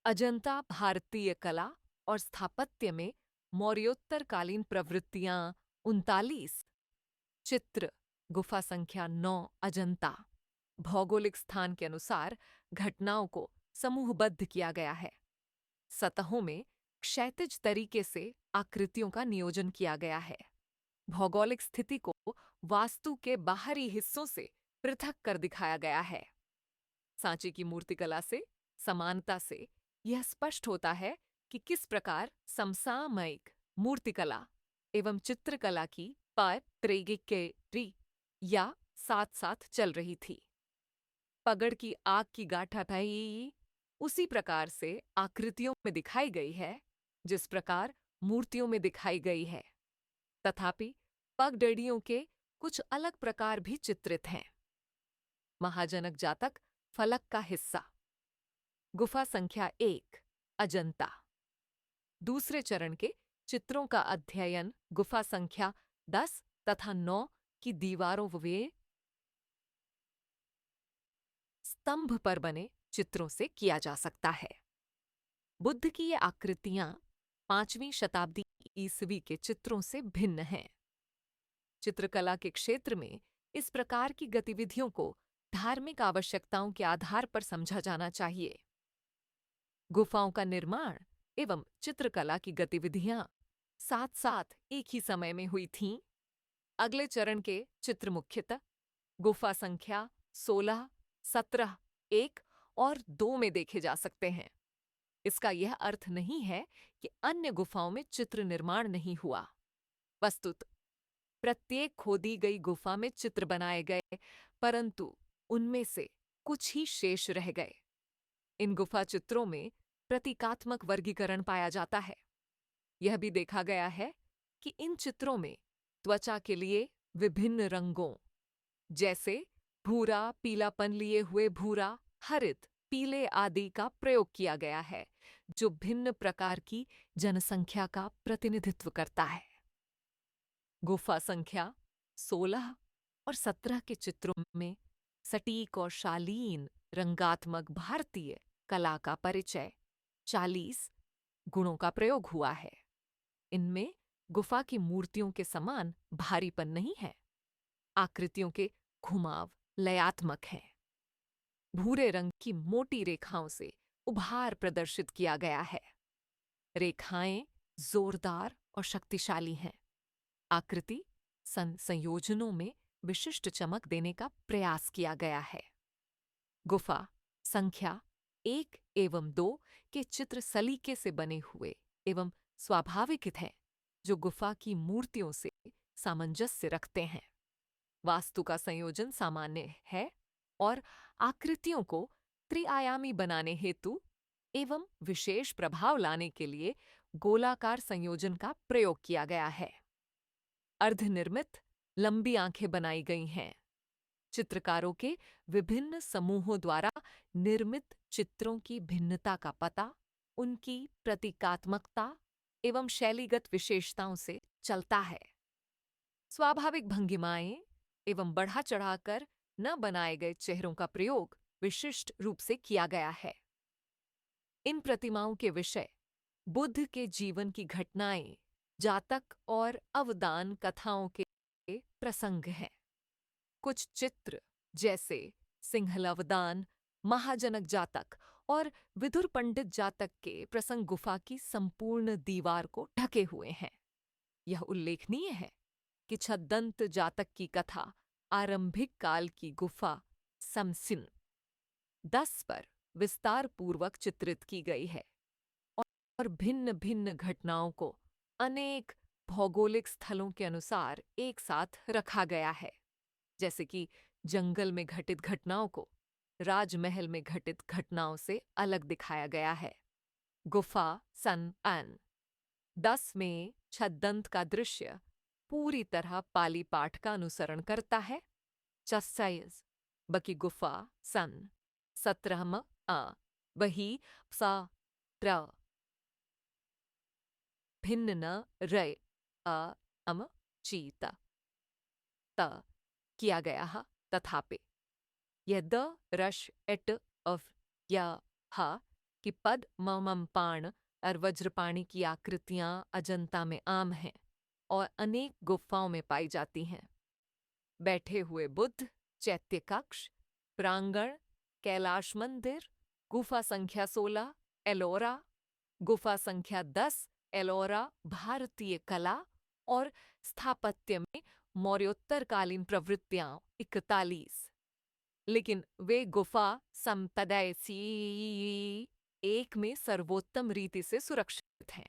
अजंता भारतीय कला और स्थापत्य में मौर्योत्तरकालीन प्रवृत्तियां 39। चित्र गुफा संख्या 9 अजंता। भौगोलिक स्थान के अनुसार घटनाओं को समूहबद्ध किया गया है। सतहों में क्षैतिज तरीके से आकृतियों का नियोजन किया गया है। भौगोलिक स्थिति को वास्तु के बाहरी हिस्सों से पृथक कर दिखाया गया है। सांची की मूर्तिकला से समानता से यह स्पष्ट होता है कि किस प्रकार समसामयिक मूर्तिकला एवं चित्रकला की पात्रगिरी या साथ साथ चल रही थी। पगड़ की आग की गांठटाई उसी प्रकार से आकृतियों में दिखाई गई है जिस प्रकार मूर्तियों में दिखाई गई है, तथापि पगडंडियों के कुछ अलग प्रकार भी चित्रित हैं। महाजनक जातक फलक का हिस्सा गुफा संख्या 1 अजंता। दूसरे चरण के चित्रों का अध्ययन गुफा संख्या 10 तथा 9 की दीवारों व स्तंभ पर बने चित्रों से किया जा सकता है। बुद्ध की ये आकृतियां 5वीं शताब्दी ईस्वी के चित्रों से भिन्न हैं। चित्रकला के क्षेत्र में इस प्रकार की गतिविधियों को धार्मिक आवश्यकताओं के आधार पर समझा जाना चाहिए। गुफाओं का निर्माण एवं चित्रकला की गतिविधियां साथ साथ एक ही समय में हुई थीं। अगले चरण के चित्र मुख्यतः गुफा संख्या 16, 17, 1 और 2 में देखे जा सकते हैं। इसका यह अर्थ नहीं है कि अन्य गुफाओं में चित्र निर्माण नहीं हुआ। वस्तुत प्रत्येक खोदी गई गुफा में चित्र बनाए गए, परंतु उनमें से कुछ ही शेष रह गए। इन गुफा चित्रों में प्रतीकात्मक वर्गीकरण पाया जाता है। यह भी देखा गया है कि इन चित्रों में त्वचा के लिए विभिन्न रंगों जैसे भूरा, पीलापन लिए हुए भूरा, हरित, पीले आदि का प्रयोग किया गया है, जो भिन्न प्रकार की जनसंख्या का प्रतिनिधित्व करता है। गुफा संख्या 16 और 17 के चित्रों में सटीक और शालीन रंगात्मक भारतीय कला का परिचय 40 गुणों का प्रयोग हुआ है। इनमें गुफा की मूर्तियों के समान भारीपन नहीं है। आकृतियों के घुमाव लयात्मक हैं। भूरे रंग की मोटी रेखाओं से उभार प्रदर्शित किया गया है। रेखाएं जोरदार और शक्तिशाली हैं। आकृति संयोजनों में विशिष्ट चमक देने का प्रयास किया गया है। गुफा संख्या 1 एवं 2 के चित्र सलीके से बने हुए एवं स्वाभाविक हैं, जो गुफा की मूर्तियों से सामंजस्य रखते हैं। वास्तु का संयोजन सामान्य है और आकृतियों को त्रिआयामी बनाने हेतु एवं विशेष प्रभाव लाने के लिए गोलाकार संयोजन का प्रयोग किया गया है। अर्धनिर्मित लंबी आंखें बनाई गई हैं। चित्रकारों के विभिन्न समूहों द्वारा निर्मित चित्रों की भिन्नता का पता उनकी प्रतीकात्मकता एवं शैलीगत विशेषताओं से चलता है। स्वाभाविक भंगिमाएं एवं बढ़ा चढ़ाकर न बनाए गए चेहरों का प्रयोग विशिष्ट रूप से किया गया है। इन प्रतिमाओं के विषय बुद्ध के जीवन की घटनाएं, जातक और अवदान कथाओं के प्रसंग हैं। कुछ चित्र जैसे सिंहलावदान, महाजनक जातक और विदुर पंडित जातक के प्रसंग गुफा की संपूर्ण दीवार को ढके हुए हैं। यह उल्लेखनीय है कि छद्दंत जातक की कथा आरंभिक काल की गुफा समसिन 10 पर विस्तार पूर्वक चित्रित की गई है और भिन्न भिन्न घटनाओं को अनेक भौगोलिक स्थलों के अनुसार एक साथ रखा गया है, जैसे कि जंगल में घटित घटनाओं को राजमहल में घटित घटनाओं से अलग दिखाया गया है। गुफा सन 10 में छद्दंत का दृश्य पूरी तरह पाली पाठ का अनुसरण करता है। चस्साइज बकी गुफा सन 17 में वही सा प्र भिन्न न रय अम चीता त किया गया है। तथापि यह द रश एट ऑफ या हा कि पद मम पाण और वज्रपाणी की आकृतियां अजंता में आम हैं और अनेक गुफाओं में पाई जाती हैं। बैठे हुए बुद्ध, चैत्य कक्ष, प्रांगण, कैलाश मंदिर, गुफा संख्या 16 एलोरा, गुफा संख्या 10 एलोरा भारतीय कला और स्थापत्य में मौर्योत्तरकालीन प्रवृत्तियां 41, लेकिन वे गुफा संप्रदाय एक में सर्वोत्तम रीति से सुरक्षित हैं।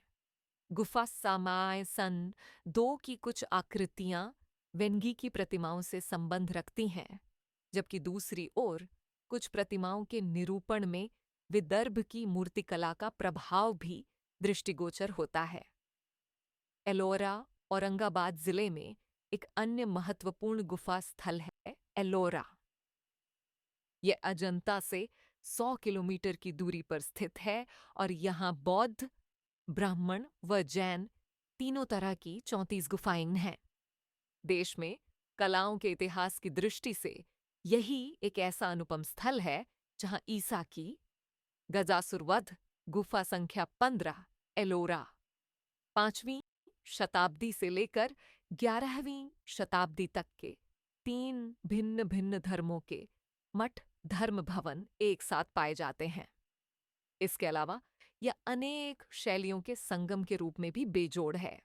गुफा समाय सन 2 की कुछ आकृतियां वेंगी की प्रतिमाओं से संबंध रखती हैं, जबकि दूसरी ओर कुछ प्रतिमाओं के निरूपण में विदर्भ की मूर्तिकला का प्रभाव भी दृष्टिगोचर होता है। एलोरा औरंगाबाद जिले में एक अन्य महत्वपूर्ण गुफा स्थल है एलोरा। यह अजंता से 100 किलोमीटर की दूरी पर स्थित है और यहाँ बौद्ध, ब्राह्मण व जैन तीनों तरह की 34 गुफाएं हैं। देश में कलाओं के इतिहास की दृष्टि से यही एक ऐसा अनुपम स्थल है जहां ईसा की गजासुर वध गुफा संख्या 15 एलोरा 5वीं शताब्दी से लेकर 11वीं शताब्दी तक के 3 भिन्न भिन्न धर्मों के मठ धर्म भवन एक साथ पाए जाते हैं। इसके अलावा यह अनेक शैलियों के संगम के रूप में भी बेजोड़ है।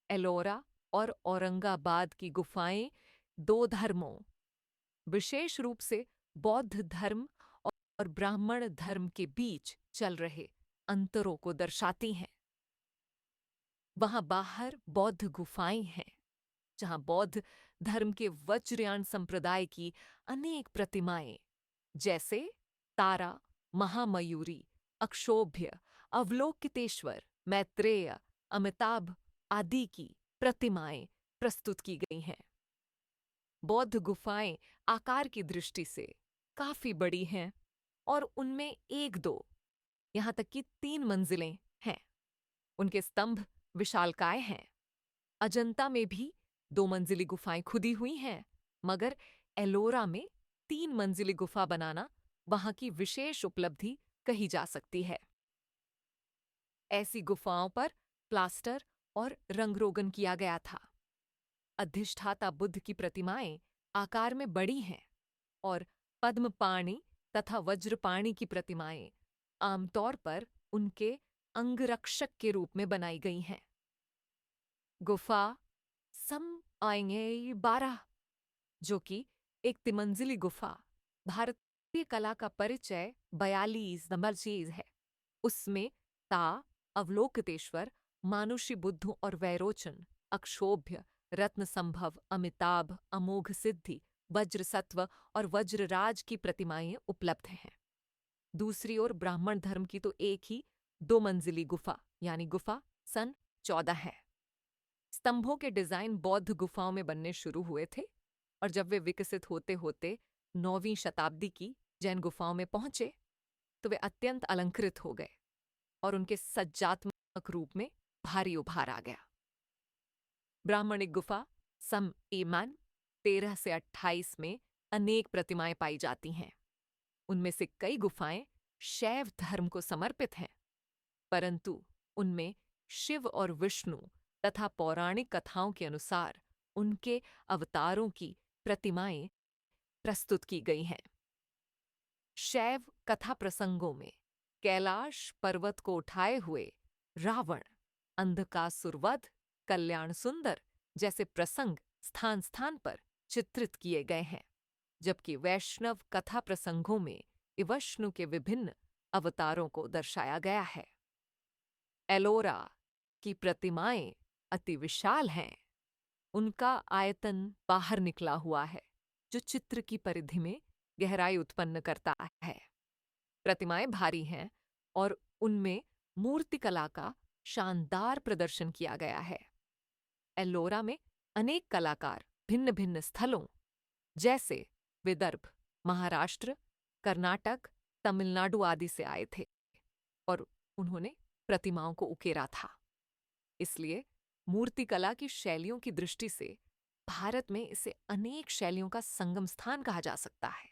एलोरा और औरंगाबाद की गुफाएं दो धर्मों, विशेष रूप से बौद्ध धर्म और ब्राह्मण धर्म के बीच चल रहे अंतरों को दर्शाती हैं। वहां बाहर बौद्ध गुफाएं हैं, जहां बौद्ध धर्म के वज्रयान संप्रदाय की अनेक प्रतिमाएं जैसे तारा, महामयूरी, अक्षोभ्य, अवलोकितेश्वर, मैत्रेय, अमिताभ आदि की प्रतिमाएं प्रस्तुत की गई हैं। बौद्ध गुफाएं आकार की दृष्टि से काफी बड़ी हैं और उनमें एक दो, यहां तक कि 3 मंजिलें हैं। उनके स्तंभ विशालकाय हैं। अजंता में भी 2 मंजिली गुफाएं खुदी हुई हैं, मगर एलोरा में 3 मंजिली गुफा बनाना वहां की विशेष उपलब्धि कही जा सकती है। ऐसी गुफाओं पर प्लास्टर और रंगरोगन किया गया था। अधिष्ठाता बुद्ध की प्रतिमाएं आकार में बड़ी हैं और पद्मपाणि तथा वज्रपाणि की प्रतिमाएं आमतौर पर उनके अंगरक्षक के रूप में बनाई गई हैं। गुफा सम आएंगे 12, जो कि एक तिमंजिली गुफा, भारतीय कला का परिचय 42 नंबर चीज है। उसमें ता, अवलोकितेश्वर, मानुषी बुद्ध और वैरोचन, अक्षोभ्य, रत्न संभव, अमिताभ, अमोघ सिद्धि, वज्र सत्व और वज्रराज की प्रतिमाएं उपलब्ध हैं। दूसरी ओर ब्राह्मण धर्म की तो एक ही 2 मंजिली गुफा यानी गुफा सन 14 है। स्तंभों के डिजाइन बौद्ध गुफाओं में बनने शुरू हुए थे और जब वे विकसित होते होते 9वीं शताब्दी की जैन गुफाओं में पहुंचे तो वे अत्यंत अलंकृत हो गए और उनके सज्जात्मक रूप में भारी उभार आ गया। ब्राह्मणिक गुफा सम ईमान 13 से 28 में अनेक प्रतिमाएं पाई जाती हैं। उनमें से कई गुफाएं शैव धर्म को समर्पित हैं, परंतु उनमें शिव और विष्णु तथा पौराणिक कथाओं के अनुसार उनके अवतारों की प्रतिमाएं प्रस्तुत की गई हैं। शैव कथा प्रसंगों में कैलाश पर्वत को उठाए हुए रावण, अंधकासुर वध, कल्याण सुंदर जैसे प्रसंग स्थान स्थान पर चित्रित किए गए हैं, जबकि वैष्णव कथा प्रसंगों में विष्णु के विभिन्न अवतारों को दर्शाया गया है। एलोरा की प्रतिमाएं अति विशाल हैं। उनका आयतन बाहर निकला हुआ है, जो चित्र की परिधि में गहराई उत्पन्न करता है। प्रतिमाएं भारी हैं और उनमें मूर्तिकला का शानदार प्रदर्शन किया गया है। एलोरा में अनेक कलाकार भिन्न भिन्न स्थलों जैसे विदर्भ, महाराष्ट्र, कर्नाटक, तमिलनाडु आदि से आए थे और उन्होंने प्रतिमाओं को उकेरा था। इसलिए मूर्तिकला की शैलियों की दृष्टि से भारत में इसे अनेक शैलियों का संगम स्थान कहा जा सकता है।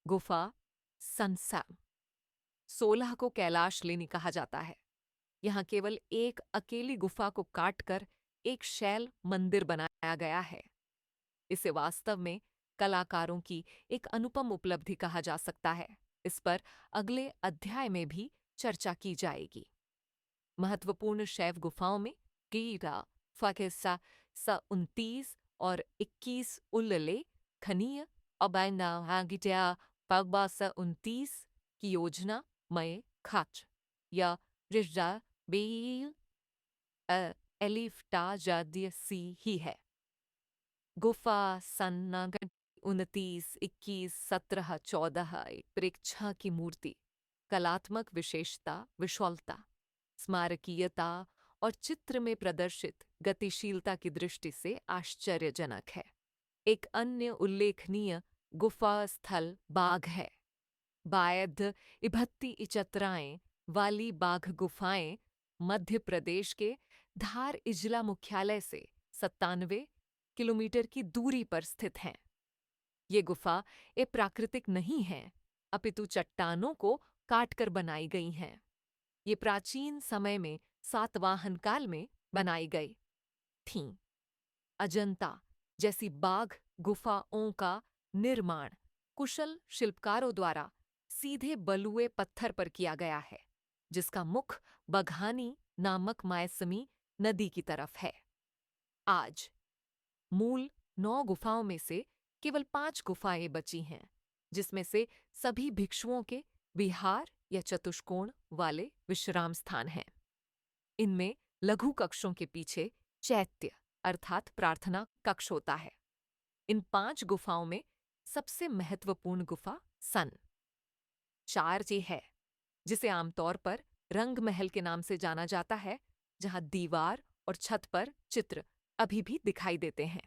गुफा सनसम 16 को कैलाश लेनी कहा जाता है। यहाँ केवल एक अकेली गुफा को काटकर एक शैल मंदिर बनाया गया है। इसे वास्तव में कलाकारों की एक अनुपम उपलब्धि कहा जा सकता है। इस पर अगले अध्याय में भी चर्चा की जाएगी। महत्वपूर्ण शैव गुफाओं में कीरा, फकेसा स 29 और 21 उल्लेखनीय अबैनागिट्या पगबा स 29 की योजना मय खाच या रिजा बेल एलिफ्टा जाद्य सी ही है। गुफा सन्नागढ़ 29, 21, 17, 14 एक प्रेक्षण की मूर्ति कलात्मक विशेषता, विशालता, स्मारकीयता और चित्र में प्रदर्शित गतिशीलता की दृष्टि से आश्चर्यजनक है। एक अन्य उल्लेखनीय गुफा स्थल बाघ है। बायद्ध इभत्ती इचतराएं वाली बाघ गुफाएं मध्य प्रदेश के धार इजला मुख्यालय से 97 किलोमीटर की दूरी पर स्थित हैं। ये गुफा एक प्राकृतिक नहीं है, अपितु चट्टानों को काटकर बनाई गई हैं। ये प्राचीन समय में सातवाहन काल में बनाई गई थीं। अजंता जैसी बाघ गुफाओं का निर्माण कुशल शिल्पकारों द्वारा सीधे बलुए पत्थर पर किया गया है, जिसका मुख बघानी नामक मायसमी नदी की तरफ है। आज मूल 9 गुफाओं में से केवल 5 गुफाएं बची हैं, जिसमें से सभी भिक्षुओं के विहार या चतुष्कोण वाले विश्राम स्थान हैं। इनमें लघु कक्षों के पीछे चैत्य अर्थात प्रार्थना कक्ष होता है। इन 5 गुफाओं में सबसे महत्वपूर्ण गुफा सन 4 जी है, जिसे आमतौर पर रंग महल के नाम से जाना जाता है, जहां दीवार और छत पर चित्र अभी भी दिखाई देते हैं।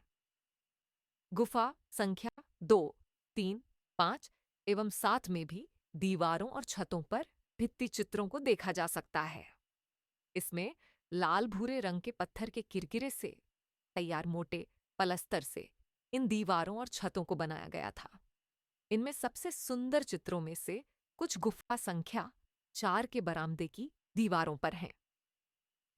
गुफा संख्या 2, 3, 5 एवं 7 में भी दीवारों और छतों पर भित्ति चित्रों को देखा जा सकता है। इसमें लाल भूरे रंग के पत्थर के किरकिरे से तैयार मोटे पलस्तर से इन दीवारों और छतों को बनाया गया था। इनमें सबसे सुंदर चित्रों में से कुछ गुफा संख्या 4 के बरामदे की दीवारों पर हैं।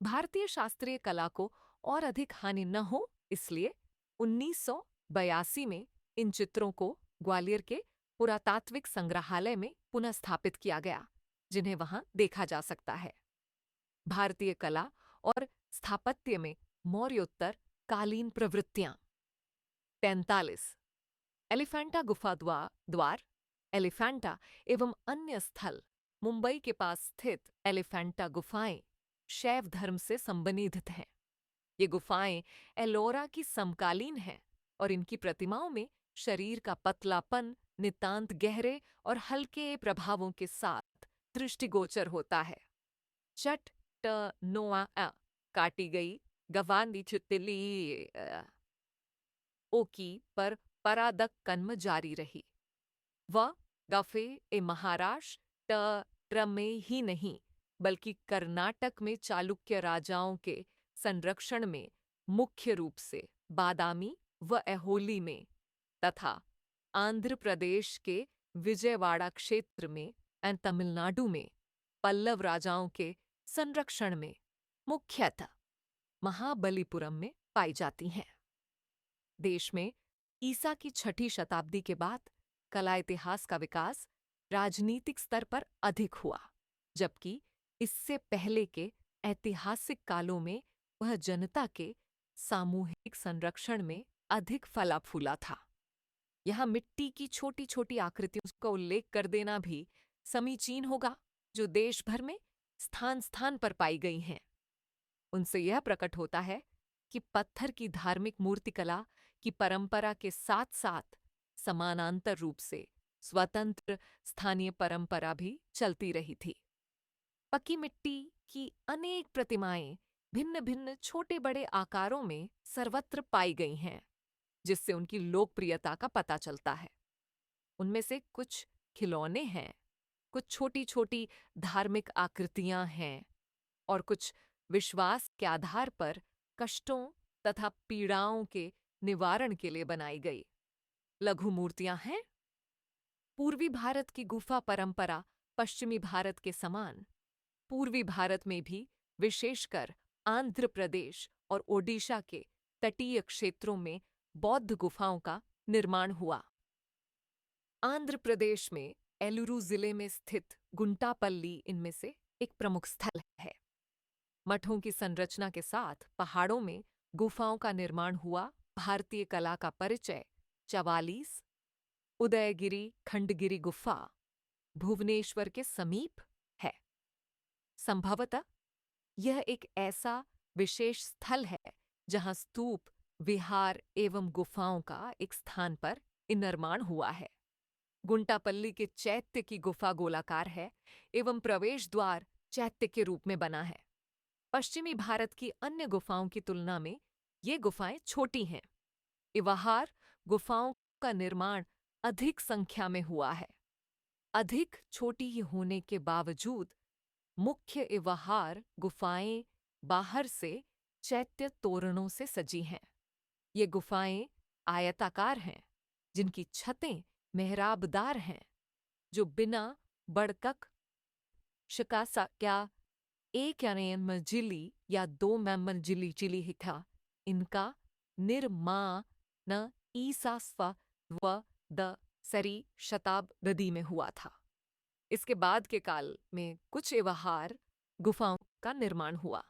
भारतीय शास्त्रीय कला को और अधिक हानि न हो, इसलिए 1982 में इन चित्रों को ग्वालियर के पुरातात्विक संग्रहालय में पुनः स्थापित किया गया, जिन्हें वहां देखा जा सकता है। भारतीय कला और स्थापत्य में मौर्योत्तर कालीन प्रवृत्तियां 43 एलिफेंटा गुफा द्वार एलिफेंटा एवं अन्य स्थल मुंबई के पास स्थित एलिफेंटा गुफाएं शैव धर्म से संबंधित हैं। ये गुफाएं एलोरा की समकालीन हैं और इनकी प्रतिमाओं में शरीर का पतलापन नितांत गहरे और हल्के प्रभावों के साथ दृष्टिगोचर होता है। चट ट नोआ काटी गई गवांदी चुतिली ओकी पर परादक कन्म जारी रही। वह गफे ए महाराष्ट्र में ही नहीं बल्कि कर्नाटक में चालुक्य राजाओं के संरक्षण में मुख्य रूप से बादामी व ऐहोली में तथा आंध्र प्रदेश के विजयवाड़ा क्षेत्र में और तमिलनाडु में पल्लव राजाओं के संरक्षण में मुख्यतः महाबलीपुरम में पाई जाती हैं। देश में ईसा की 6ठी शताब्दी के बाद कला इतिहास का विकास राजनीतिक स्तर पर अधिक हुआ, जबकि इससे पहले के ऐतिहासिक कालों में वह जनता के सामूहिक संरक्षण में अधिक फला फूला था। यहाँ मिट्टी की छोटी छोटी आकृतियों का उल्लेख कर देना भी समीचीन होगा, जो देश भर में स्थान स्थान पर पाई गई हैं। उनसे यह प्रकट होता है कि पत्थर की धार्मिक मूर्तिकला की परंपरा के साथ साथ समानांतर रूप से स्वतंत्र स्थानीय परंपरा भी चलती रही थी। पक्की मिट्टी की अनेक प्रतिमाएं भिन्न भिन्न छोटे बड़े आकारों में सर्वत्र पाई गई हैं, जिससे उनकी लोकप्रियता का पता चलता है। उनमें से कुछ खिलौने हैं, कुछ छोटी छोटी धार्मिक आकृतियां हैं और कुछ विश्वास के आधार पर कष्टों तथा पीड़ाओं के निवारण के लिए बनाई गई लघु मूर्तियां हैं। पूर्वी भारत की गुफा परंपरा पश्चिमी भारत के समान पूर्वी भारत में भी विशेषकर आंध्र प्रदेश और ओडिशा के तटीय क्षेत्रों में बौद्ध गुफाओं का निर्माण हुआ। आंध्र प्रदेश में एलुरु जिले में स्थित गुंटापल्ली इनमें से एक प्रमुख स्थल है। मठों की संरचना के साथ पहाड़ों में गुफाओं का निर्माण हुआ। भारतीय कला का परिचय 44 उदयगिरी खंडगिरी गुफा भुवनेश्वर के समीप है। संभवतः यह एक ऐसा विशेष स्थल है जहां स्तूप, विहार एवं गुफाओं का एक स्थान पर निर्माण हुआ है। गुंटापल्ली के चैत्य की गुफा गोलाकार है एवं प्रवेश द्वार चैत्य के रूप में बना है। पश्चिमी भारत की अन्य गुफाओं की तुलना में ये गुफाएं छोटी हैं। इवाहार गुफाओं का निर्माण अधिक संख्या में हुआ है। अधिक छोटी होने के बावजूद मुख्य इवाहार गुफाएं बाहर से चैत्य तोरणों से सजी हैं। ये गुफाएं आयताकार हैं, जिनकी छतें मेहराबदार हैं, जो बिना बढ़कक शिकासा क्या एक यानी मंजिली या दो मंजिली चिली हिखा इनका निर्माण ईसा स्व व द सरी शताब्दी में हुआ था। इसके बाद के काल में कुछ व्यवहार गुफाओं का निर्माण हुआ।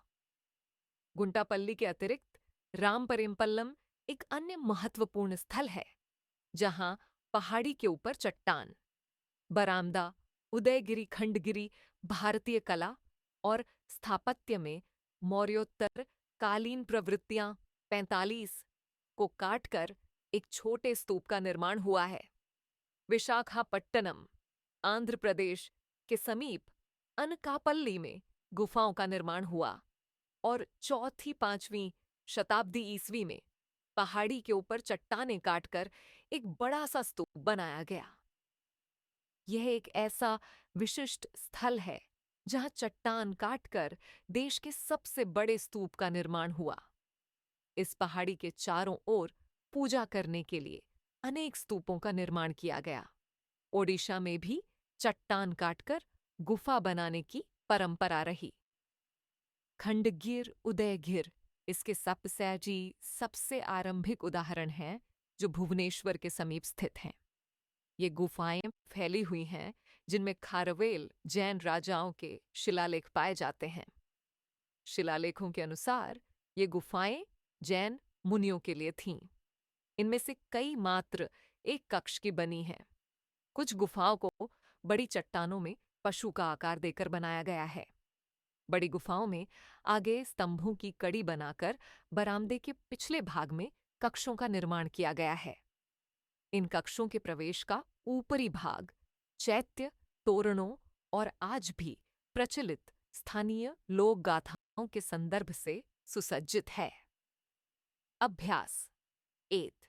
गुंटापल्ली के अतिरिक्त रामपरेम्पल्लम एक अन्य महत्वपूर्ण स्थल है, जहां पहाड़ी के ऊपर चट्टान, बरामदा, उदयगिरी खंडगिरी भारतीय कला और स्थापत्य में मौर्योत्तर कालीन प्रवृत्तियां 45 को काटकर एक छोटे स्तूप का निर्माण हुआ है। विशाखापट्टनम, आंध्र प्रदेश के समीप अनकापल्ली में गुफाओं का निर्माण हुआ और चौथी 5वीं शताब्दी ईस्वी में पहाड़ी के ऊपर चट्टानें काटकर एक बड़ा सा स्तूप बनाया गया। यह एक ऐसा विशिष्ट स्थल है जहां चट्टान काटकर देश के सबसे बड़े स्तूप का निर्माण हुआ। इस पहाड़ी के चारों ओर पूजा करने के लिए अनेक स्तूपों का निर्माण किया गया। ओडिशा में भी चट्टान काटकर गुफा बनाने की परंपरा रही। खंडगिर उदयगिर इसके सबसे आरंभिक उदाहरण हैं, जो भुवनेश्वर के समीप स्थित हैं। ये गुफाएं फैली हुई हैं, जिनमें खारवेल जैन राजाओं के शिलालेख पाए जाते हैं। शिलालेखों के अनुसार ये गुफाएं जैन मुनियों के लिए थीं। इनमें से कई मात्र एक कक्ष की बनी हैं। कुछ गुफाओं को बड़ी चट्टानों में पशु का आकार देकर बनाया गया है। बड़ी गुफाओं में आगे स्तंभों की कड़ी बनाकर बरामदे के पिछले भाग में कक्षों का निर्माण किया गया है। इन कक्षों के प्रवेश का ऊपरी भाग चैत्य तोरणों और आज भी प्रचलित स्थानीय लोक गाथाओं के संदर्भ से सुसज्जित है। अभ्यास 1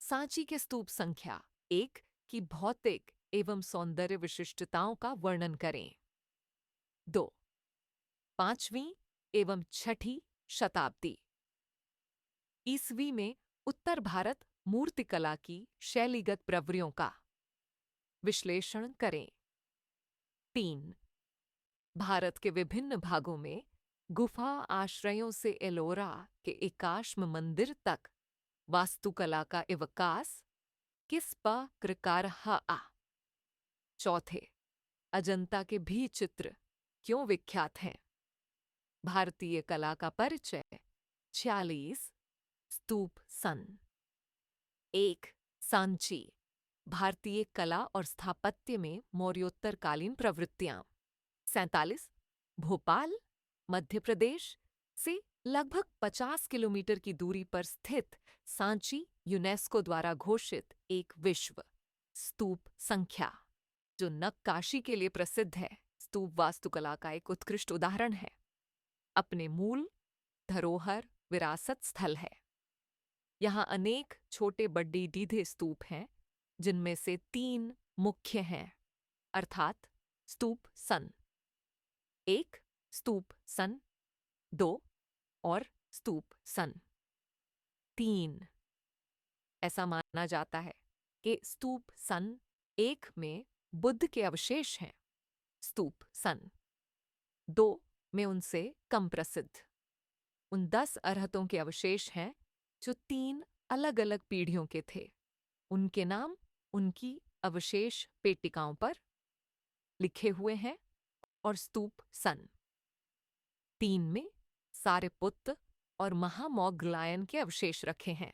सांची के स्तूप संख्या 1 की भौतिक एवं सौंदर्य विशिष्टताओं का वर्णन करें। 2 5वीं एवं 6ठी शताब्दी ईस्वी में उत्तर भारत मूर्तिकला की शैलीगत प्रवृत्तियों का विश्लेषण करें। 3 भारत के विभिन्न भागों में गुफा आश्रयों से एलोरा के एकाश्म मंदिर तक वास्तुकला का विकास किस प्रकार रहा। 4 अजंता के भी चित्र क्यों विख्यात हैं। भारतीय कला का परिचय 46 स्तूप सन 1 सांची भारतीय कला और स्थापत्य में मौर्योत्तरकालीन प्रवृत्तियां। 47 भोपाल मध्य प्रदेश से लगभग 50 किलोमीटर की दूरी पर स्थित सांची यूनेस्को द्वारा घोषित एक विश्व स्तूप संख्या, जो नक्काशी के लिए प्रसिद्ध है, स्तूप वास्तुकला का एक उत्कृष्ट उदाहरण है। अपने मूल धरोहर विरासत स्थल है। यहाँ अनेक छोटे बड्डी डीधे स्तूप हैं, जिनमें से 3 मुख्य हैं, अर्थात स्तूप सन 1, स्तूप सन 2 और स्तूप सन 3। ऐसा माना जाता है कि स्तूप सन 1 में बुद्ध के अवशेष हैं, स्तूप सन 2 में उनसे कम प्रसिद्ध उन 10 अरहतों के अवशेष हैं, जो 3 अलग अलग पीढ़ियों के थे। उनके नाम उनकी अवशेष पेटिकाओं पर लिखे हुए हैं और स्तूप सन 3 में सारिपुत्त और महामौगलायन के अवशेष रखे हैं।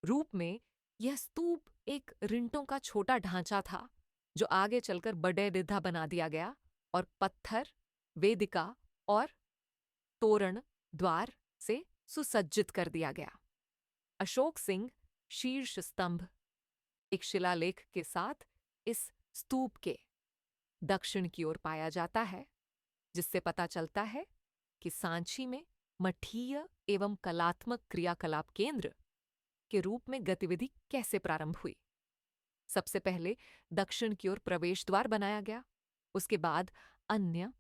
रूप में यह स्तूप एक रिंटों का छोटा ढांचा था, जो आगे चलकर बड़े रिद्धा बना दिया गया और पत्थर, वेदिका और तोरण द्वार से सुसज्जित कर दिया गया। अशोक सिंह शीर्ष स्तंभ एक शिलालेख के साथ इस स्तूप के दक्षिण की ओर पाया जाता है, जिससे पता चलता है कि सांची में मठीय एवं कलात्मक क्रियाकलाप केंद्र के रूप में गतिविधि कैसे प्रारंभ हुई। सबसे पहले दक्षिण की ओर प्रवेश द्वार बनाया गया, उसके बाद अन्य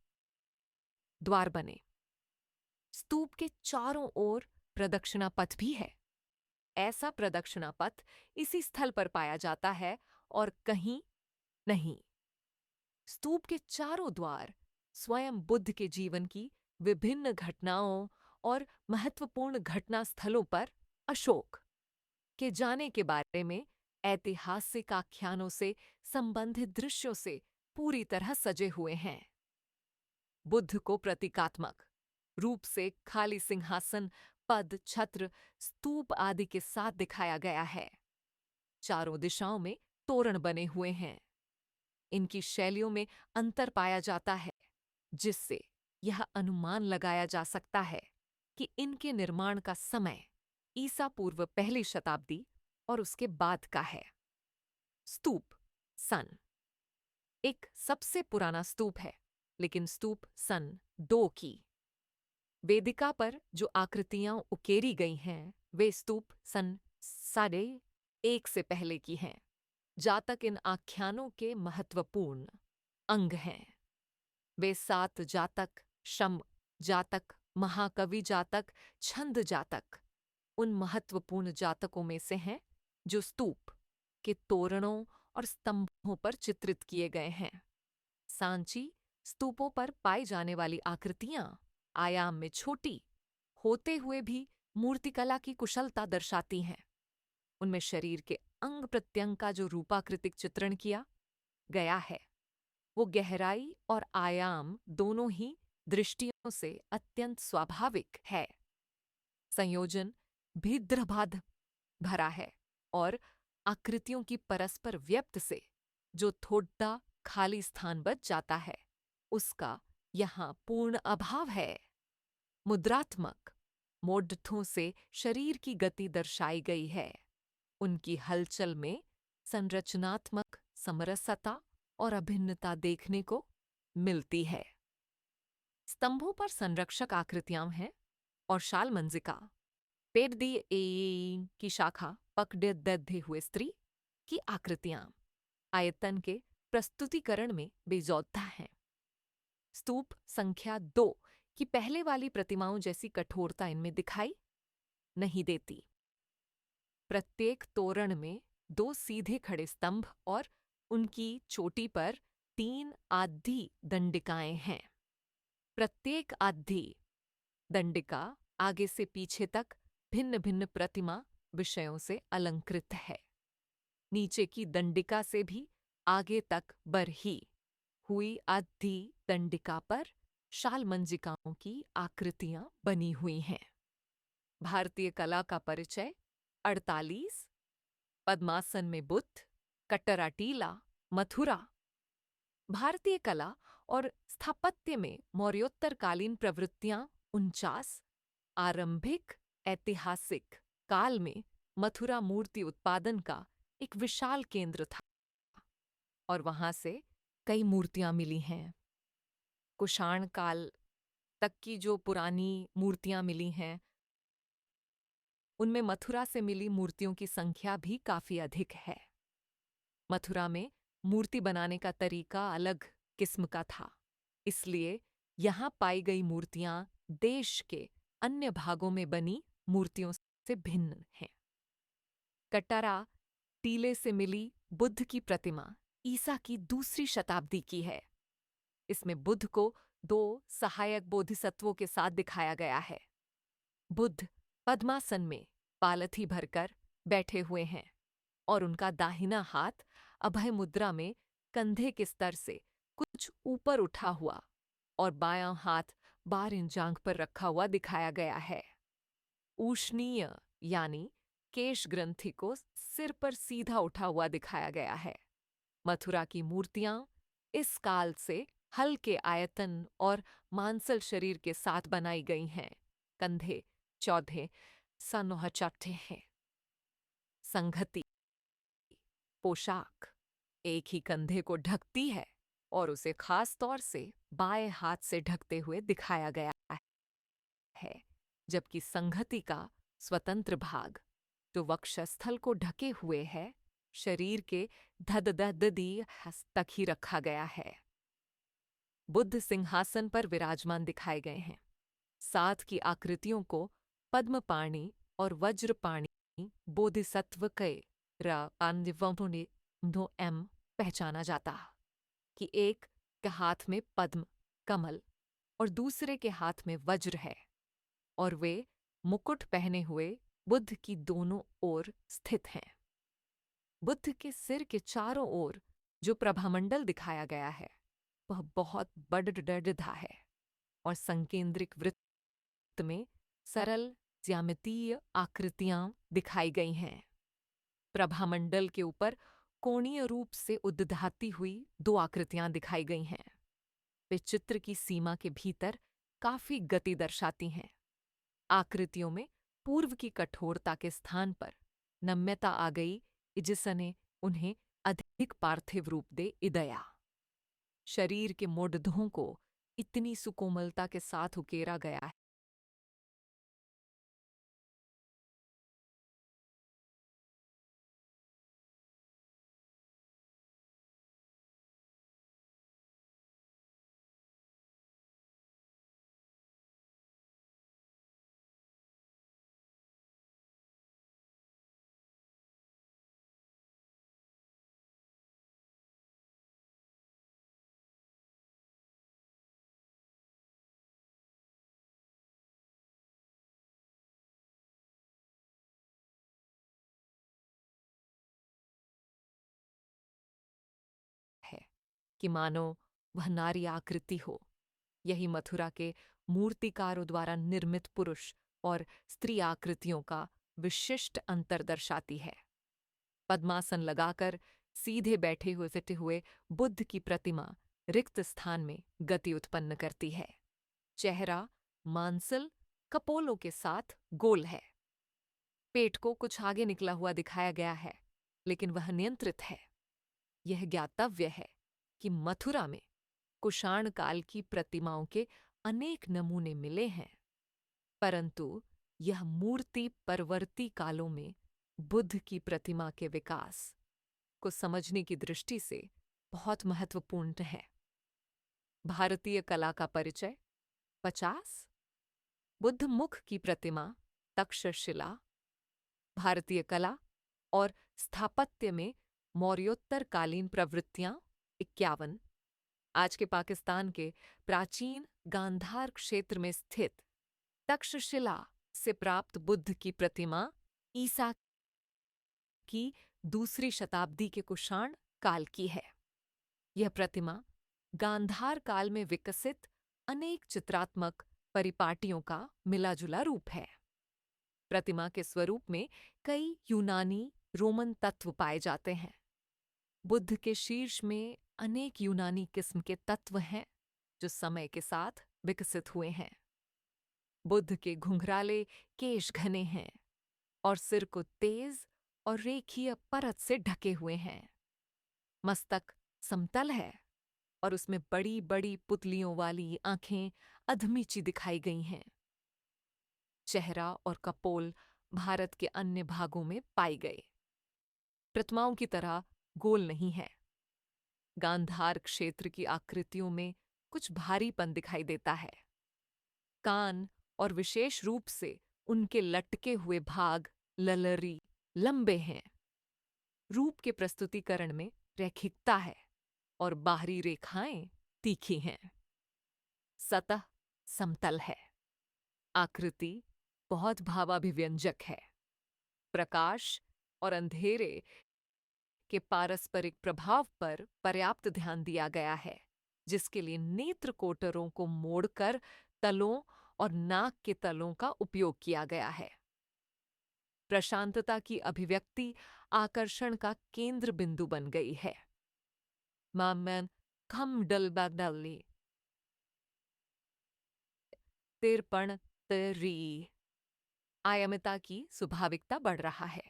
द्वार बने। स्तूप के चारों ओर प्रदक्षिणा पथ भी है। ऐसा प्रदक्षिणा पथ इसी स्थल पर पाया जाता है और कहीं नहीं। स्तूप के चारों द्वार स्वयं बुद्ध के जीवन की विभिन्न घटनाओं और महत्वपूर्ण घटना स्थलों पर अशोक के जाने के बारे में ऐतिहासिक आख्यानों से संबंधित दृश्यों से पूरी तरह सजे हुए हैं। बुद्ध को प्रतीकात्मक रूप से खाली सिंहासन, पद, छत्र, स्तूप आदि के साथ दिखाया गया है। चारों दिशाओं में तोरण बने हुए हैं। इनकी शैलियों में अंतर पाया जाता है, जिससे यह अनुमान लगाया जा सकता है कि इनके निर्माण का समय ईसा पूर्व पहली शताब्दी और उसके बाद का है। स्तूप सन एक सबसे पुराना स्तूप है, लेकिन स्तूप सन 2 की। वेदिका पर जो आकृतियां उकेरी गई हैं, वे स्तूप सन 1.5 से पहले की हैं। जातक इन आख्यानों के महत्वपूर्ण अंग हैं। वे 7 जातक, शम जातक, महाकवि जातक, छंद जातक उन महत्वपूर्ण जातकों में से हैं जो स्तूप के तोरणों और स्तंभों पर चित्रित किए गए हैं। सांची स्तूपों पर पाई जाने वाली आकृतियां आयाम में छोटी होते हुए भी मूर्तिकला की कुशलता दर्शाती हैं। उनमें शरीर के अंग प्रत्यंग का जो रूपाकृतिक चित्रण किया गया है, वो गहराई और आयाम दोनों ही दृष्टियों से अत्यंत स्वाभाविक है। संयोजन भिद्रभाद भरा है और आकृतियों की परस्पर व्यक्त से जो थोड़ा खाली स्थान बच जाता है, उसका यहाँ पूर्ण अभाव है। मुद्रात्मक मोड्ठों से शरीर की गति दर्शाई गई है। उनकी हलचल में संरचनात्मक समरसता और अभिन्नता देखने को मिलती है। स्तंभों पर संरक्षक आकृतियां हैं और शाल मंजिका, पेड़ दी की शाखा, पकड़े दधे हुए स्त्री की आकृतियां आयतन के प्रस्तुतिकरण में बेजौता हैं। स्तूप संख्या 2 की पहले वाली प्रतिमाओं जैसी कठोरता इनमें दिखाई नहीं देती। प्रत्येक तोरण में 2 सीधे खड़े स्तंभ और उनकी चोटी पर 3 आधी दंडिकाएं हैं। प्रत्येक आधी दंडिका आगे से पीछे तक भिन्न भिन्न प्रतिमा विषयों से अलंकृत है। नीचे की दंडिका से भी आगे तक बरही हुई आधी दंडिका पर शाल मंजिकाओं की आकृतियां बनी हुई हैं। भारतीय कला का परिचय 48, पद्मासन में बुद्ध, कट्टरा टीला, मथुरा। भारतीय कला और स्थापत्य में मौर्योत्तरकालीन प्रवृत्तियां 49, आरंभिक ऐतिहासिक काल में मथुरा मूर्ति उत्पादन का एक विशाल केंद्र था और वहां से कई मूर्तियां मिली हैं। कुषाण काल तक की जो पुरानी मूर्तियां मिली हैं, उनमें मथुरा से मिली मूर्तियों की संख्या भी काफी अधिक है। मथुरा में मूर्ति बनाने का तरीका अलग किस्म का था, इसलिए यहाँ पाई गई मूर्तियां देश के अन्य भागों में बनी मूर्तियों से भिन्न हैं। कट्टरा टीले से मिली बुद्ध की प्रतिमा ईसा की 2री शताब्दी की है। इसमें बुद्ध को 2 सहायक बोधिसत्वों के साथ दिखाया गया है। बुद्ध पद्मासन में पालथी भरकर बैठे हुए हैं और उनका दाहिना हाथ अभय मुद्रा में कंधे के स्तर से कुछ ऊपर उठा हुआ और बायां हाथ 12 इंच जांघ पर रखा हुआ दिखाया गया है। ऊष्णीय यानी केश ग्रंथि को सिर पर सीधा उठा हुआ दिखाया गया है। मथुरा की मूर्तियां इस काल से हल्के आयतन और मांसल शरीर के साथ बनाई गई हैं। कंधे चौधे सनोहचट्टे हैं। संघति पोशाक एक ही कंधे को ढकती है और उसे खास तौर से बाएं हाथ से ढकते हुए दिखाया गया है, जबकि संघति का स्वतंत्र भाग जो वक्षस्थल को ढके हुए है, शरीर के धदधदी तक ही रखा गया है। बुद्ध सिंहासन पर विराजमान दिखाए गए हैं। साथ की आकृतियों को पद्मपाणि और वज्रपाणि बोधिसत्व के एम पहचाना जाता कि एक के हाथ में पद्म कमल और दूसरे के हाथ में वज्र है और वे मुकुट पहने हुए बुद्ध की दोनों ओर स्थित हैं। बुद्ध के सिर के चारों ओर जो प्रभामंडल दिखाया गया है वह बहुत बड़ा है और संकेंद्रिक वृत्त में सरल ज्यामितीय आकृतियां दिखाई गई हैं। प्रभामंडल के ऊपर कोणीय रूप से उद्धाती हुई दो आकृतियां दिखाई गई हैं। वे चित्र की सीमा के भीतर काफी गति दर्शाती हैं। आकृतियों में पूर्व की कठोरता के स्थान पर नम्यता आ गई जिसने उन्हें अधिक पार्थिव रूप दे इदया। शरीर के मोड़धों को इतनी सुकोमलता के साथ उकेरा गया है कि मानो वह नारी आकृति हो। यही मथुरा के मूर्तिकारों द्वारा निर्मित पुरुष और स्त्री आकृतियों का विशिष्ट अंतर दर्शाती है। पद्मासन लगाकर सीधे बैठे हुए बुद्ध की प्रतिमा रिक्त स्थान में गति उत्पन्न करती है। चेहरा मांसल कपोलों के साथ गोल है। पेट को कुछ आगे निकला हुआ दिखाया गया है, लेकिन वह नियंत्रित है। यह ज्ञातव्य है कि मथुरा में कुषाण काल की प्रतिमाओं के अनेक नमूने मिले हैं, परंतु यह मूर्ति परवर्ती कालों में बुद्ध की प्रतिमा के विकास को समझने की दृष्टि से बहुत महत्वपूर्ण है। भारतीय कला का परिचय 50 बुद्ध मुख की प्रतिमा तक्षशिला। भारतीय कला और स्थापत्य में मौर्योत्तरकालीन प्रवृत्तियां 51। आज के पाकिस्तान के प्राचीन गांधार क्षेत्र में स्थित तक्षशिला से प्राप्त बुद्ध की प्रतिमा ईसा की दूसरी शताब्दी के कुषाण काल की है। यह प्रतिमा गांधार काल में विकसित अनेक चित्रात्मक परिपाटियों का मिलाजुला रूप है। प्रतिमा के स्वरूप में कई यूनानी रोमन तत्व पाए जाते हैं। बुद्ध के शीर्ष में अनेक यूनानी किस्म के तत्व हैं जो समय के साथ विकसित हुए हैं। बुद्ध के घुंघराले केश घने हैं और सिर को तेज और रेखीय परत से ढके हुए हैं। मस्तक समतल है और उसमें बड़ी बड़ी पुतलियों वाली आंखें अधमीची दिखाई गई हैं। चेहरा और कपोल भारत के अन्य भागों में पाई गए प्रतिमाओं की तरह गोल नहीं है। गांधार क्षेत्र की आकृतियों में कुछ भारीपन दिखाई देता है। कान और विशेष रूप से उनके लटके हुए भाग ललरी लंबे हैं। रूप के प्रस्तुतिकरण में रैखिकता है और बाहरी रेखाएं तीखी हैं। सतह समतल है। आकृति बहुत भावाभिव्यंजक है। प्रकाश और अंधेरे के पारस्परिक प्रभाव पर पर्याप्त ध्यान दिया गया है, जिसके लिए नेत्र कोटरों को मोड़कर तलों और नाक के तलों का उपयोग किया गया है। प्रशांतता की अभिव्यक्ति आकर्षण का केंद्र बिंदु बन गई है। मामन खम डलबाडली तिरपण तरी आयमिता की स्वाभाविकता बढ़ रहा है।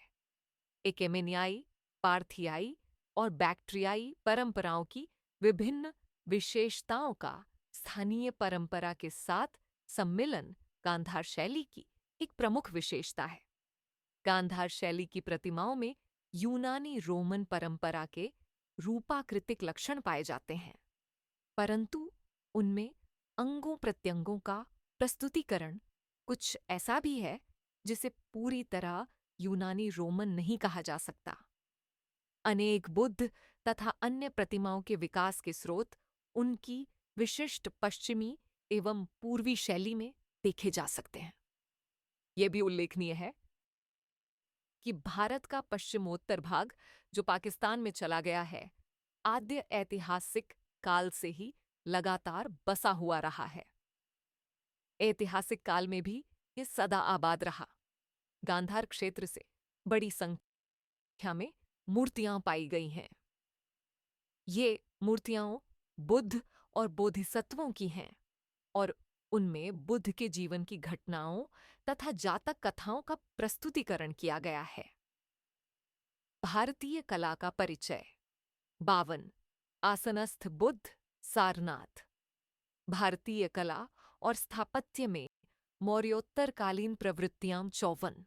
एकेमेनियाई, पार्थियाई और बैक्ट्रियाई परंपराओं की विभिन्न विशेषताओं का स्थानीय परंपरा के साथ सम्मिलन गांधार शैली की एक प्रमुख विशेषता है। गांधार शैली की प्रतिमाओं में यूनानी रोमन परंपरा के रूपाकृतिक लक्षण पाए जाते हैं, परंतु उनमें अंगों प्रत्यंगों का प्रस्तुतिकरण कुछ ऐसा भी है जिसे पूरी तरह यूनानी रोमन नहीं कहा जा सकता। अनेक बुद्ध तथा अन्य प्रतिमाओं के विकास के स्रोत उनकी विशिष्ट पश्चिमी एवं पूर्वी शैली में देखे जा सकते हैं। यह भी उल्लेखनीय है कि भारत का पश्चिमोत्तर भाग, जो पाकिस्तान में चला गया है, आद्य ऐतिहासिक काल से ही लगातार बसा हुआ रहा है। ऐतिहासिक काल में भी ये सदा आबाद रहा। गांधार क्षेत्र से बड़ी संख्या में मूर्तियां पाई गई हैं। ये मूर्तियां बुद्ध और बोधिसत्वों की हैं और उनमें बुद्ध के जीवन की घटनाओं तथा जातक कथाओं का प्रस्तुतिकरण किया गया है। भारतीय कला का परिचय 52 आसनस्थ बुद्ध सारनाथ। भारतीय कला और स्थापत्य में मौर्योत्तरकालीन प्रवृत्तियां 54।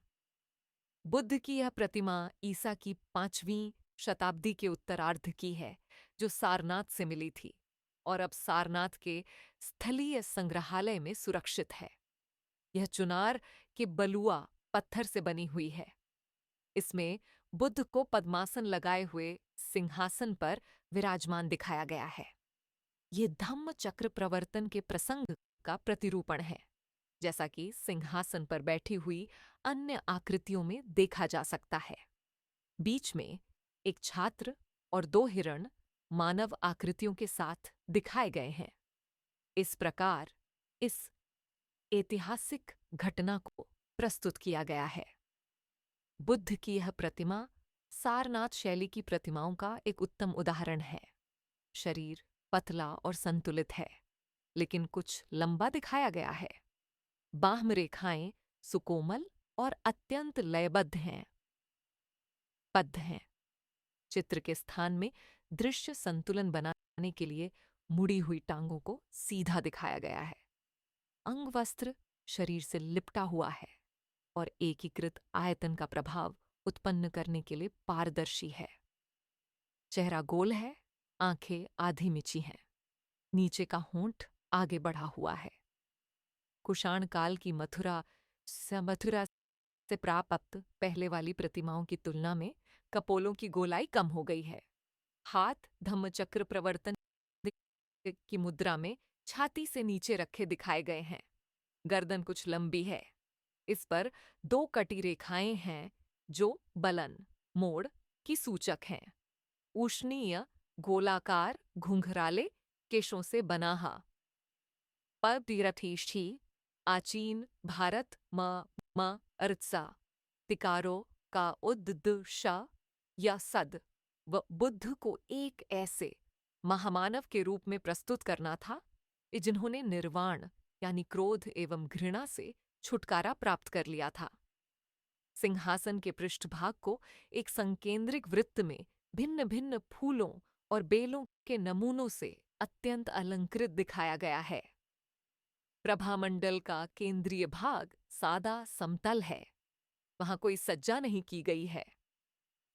बुद्ध की यह प्रतिमा ईसा की 5वीं शताब्दी के उत्तरार्ध की है, जो सारनाथ से मिली थी और अब सारनाथ के स्थलीय संग्रहालय में सुरक्षित है। यह चुनार के बलुआ पत्थर से बनी हुई है। इसमें बुद्ध को पद्मासन लगाए हुए सिंहासन पर विराजमान दिखाया गया है। ये धम्म चक्र प्रवर्तन के प्रसंग का प्रतिरूपण है, जैसा कि सिंहासन पर बैठी हुई अन्य आकृतियों में देखा जा सकता है। बीच में एक छात्र और 2 हिरण मानव आकृतियों के साथ दिखाए गए हैं। इस प्रकार इस ऐतिहासिक घटना को प्रस्तुत किया गया है। बुद्ध की यह प्रतिमा सारनाथ शैली की प्रतिमाओं का एक उत्तम उदाहरण है। शरीर पतला और संतुलित है, लेकिन कुछ लंबा दिखाया गया है। बाह्य रेखाएं सुकोमल और अत्यंत लयबद्ध हैं, बद्ध हैं। चित्र के स्थान में दृश्य संतुलन बनाने के लिए मुड़ी हुई टांगों को सीधा दिखाया गया है। अंगवस्त्र शरीर से लिपटा हुआ है और एकीकृत आयतन का प्रभाव उत्पन्न करने के लिए पारदर्शी है। चेहरा गोल है, आंखें आधी मिची हैं, नीचे का होंठ आगे बढ़ा हुआ है। कुषाण काल की मथुरा से प्राप्त पहले वाली प्रतिमाओं की तुलना में कपोलों की गोलाई कम हो गई है। हाथ धम्मचक्र प्रवर्तन की मुद्रा में छाती से नीचे रखे दिखाए गए हैं। गर्दन कुछ लंबी है। इस पर 2 कटी रेखाएं हैं जो बलन मोड़ की सूचक हैं। उष्णीय गोलाकार घुंघराले केशों से बना पदीरथीष्ठी आचीन भारत म अर्त्सा तिकारो का उद्दश या सद व बुद्ध को एक ऐसे महामानव के रूप में प्रस्तुत करना था जिन्होंने निर्वाण यानी क्रोध एवं घृणा से छुटकारा प्राप्त कर लिया था। सिंहासन के पृष्ठभाग को एक संकेंद्रिक वृत्त में भिन्न भिन्न फूलों और बेलों के नमूनों से अत्यंत अलंकृत दिखाया गया है। प्रभामंडल का केंद्रीय भाग सादा समतल है, वहां कोई सज्जा नहीं की गई है।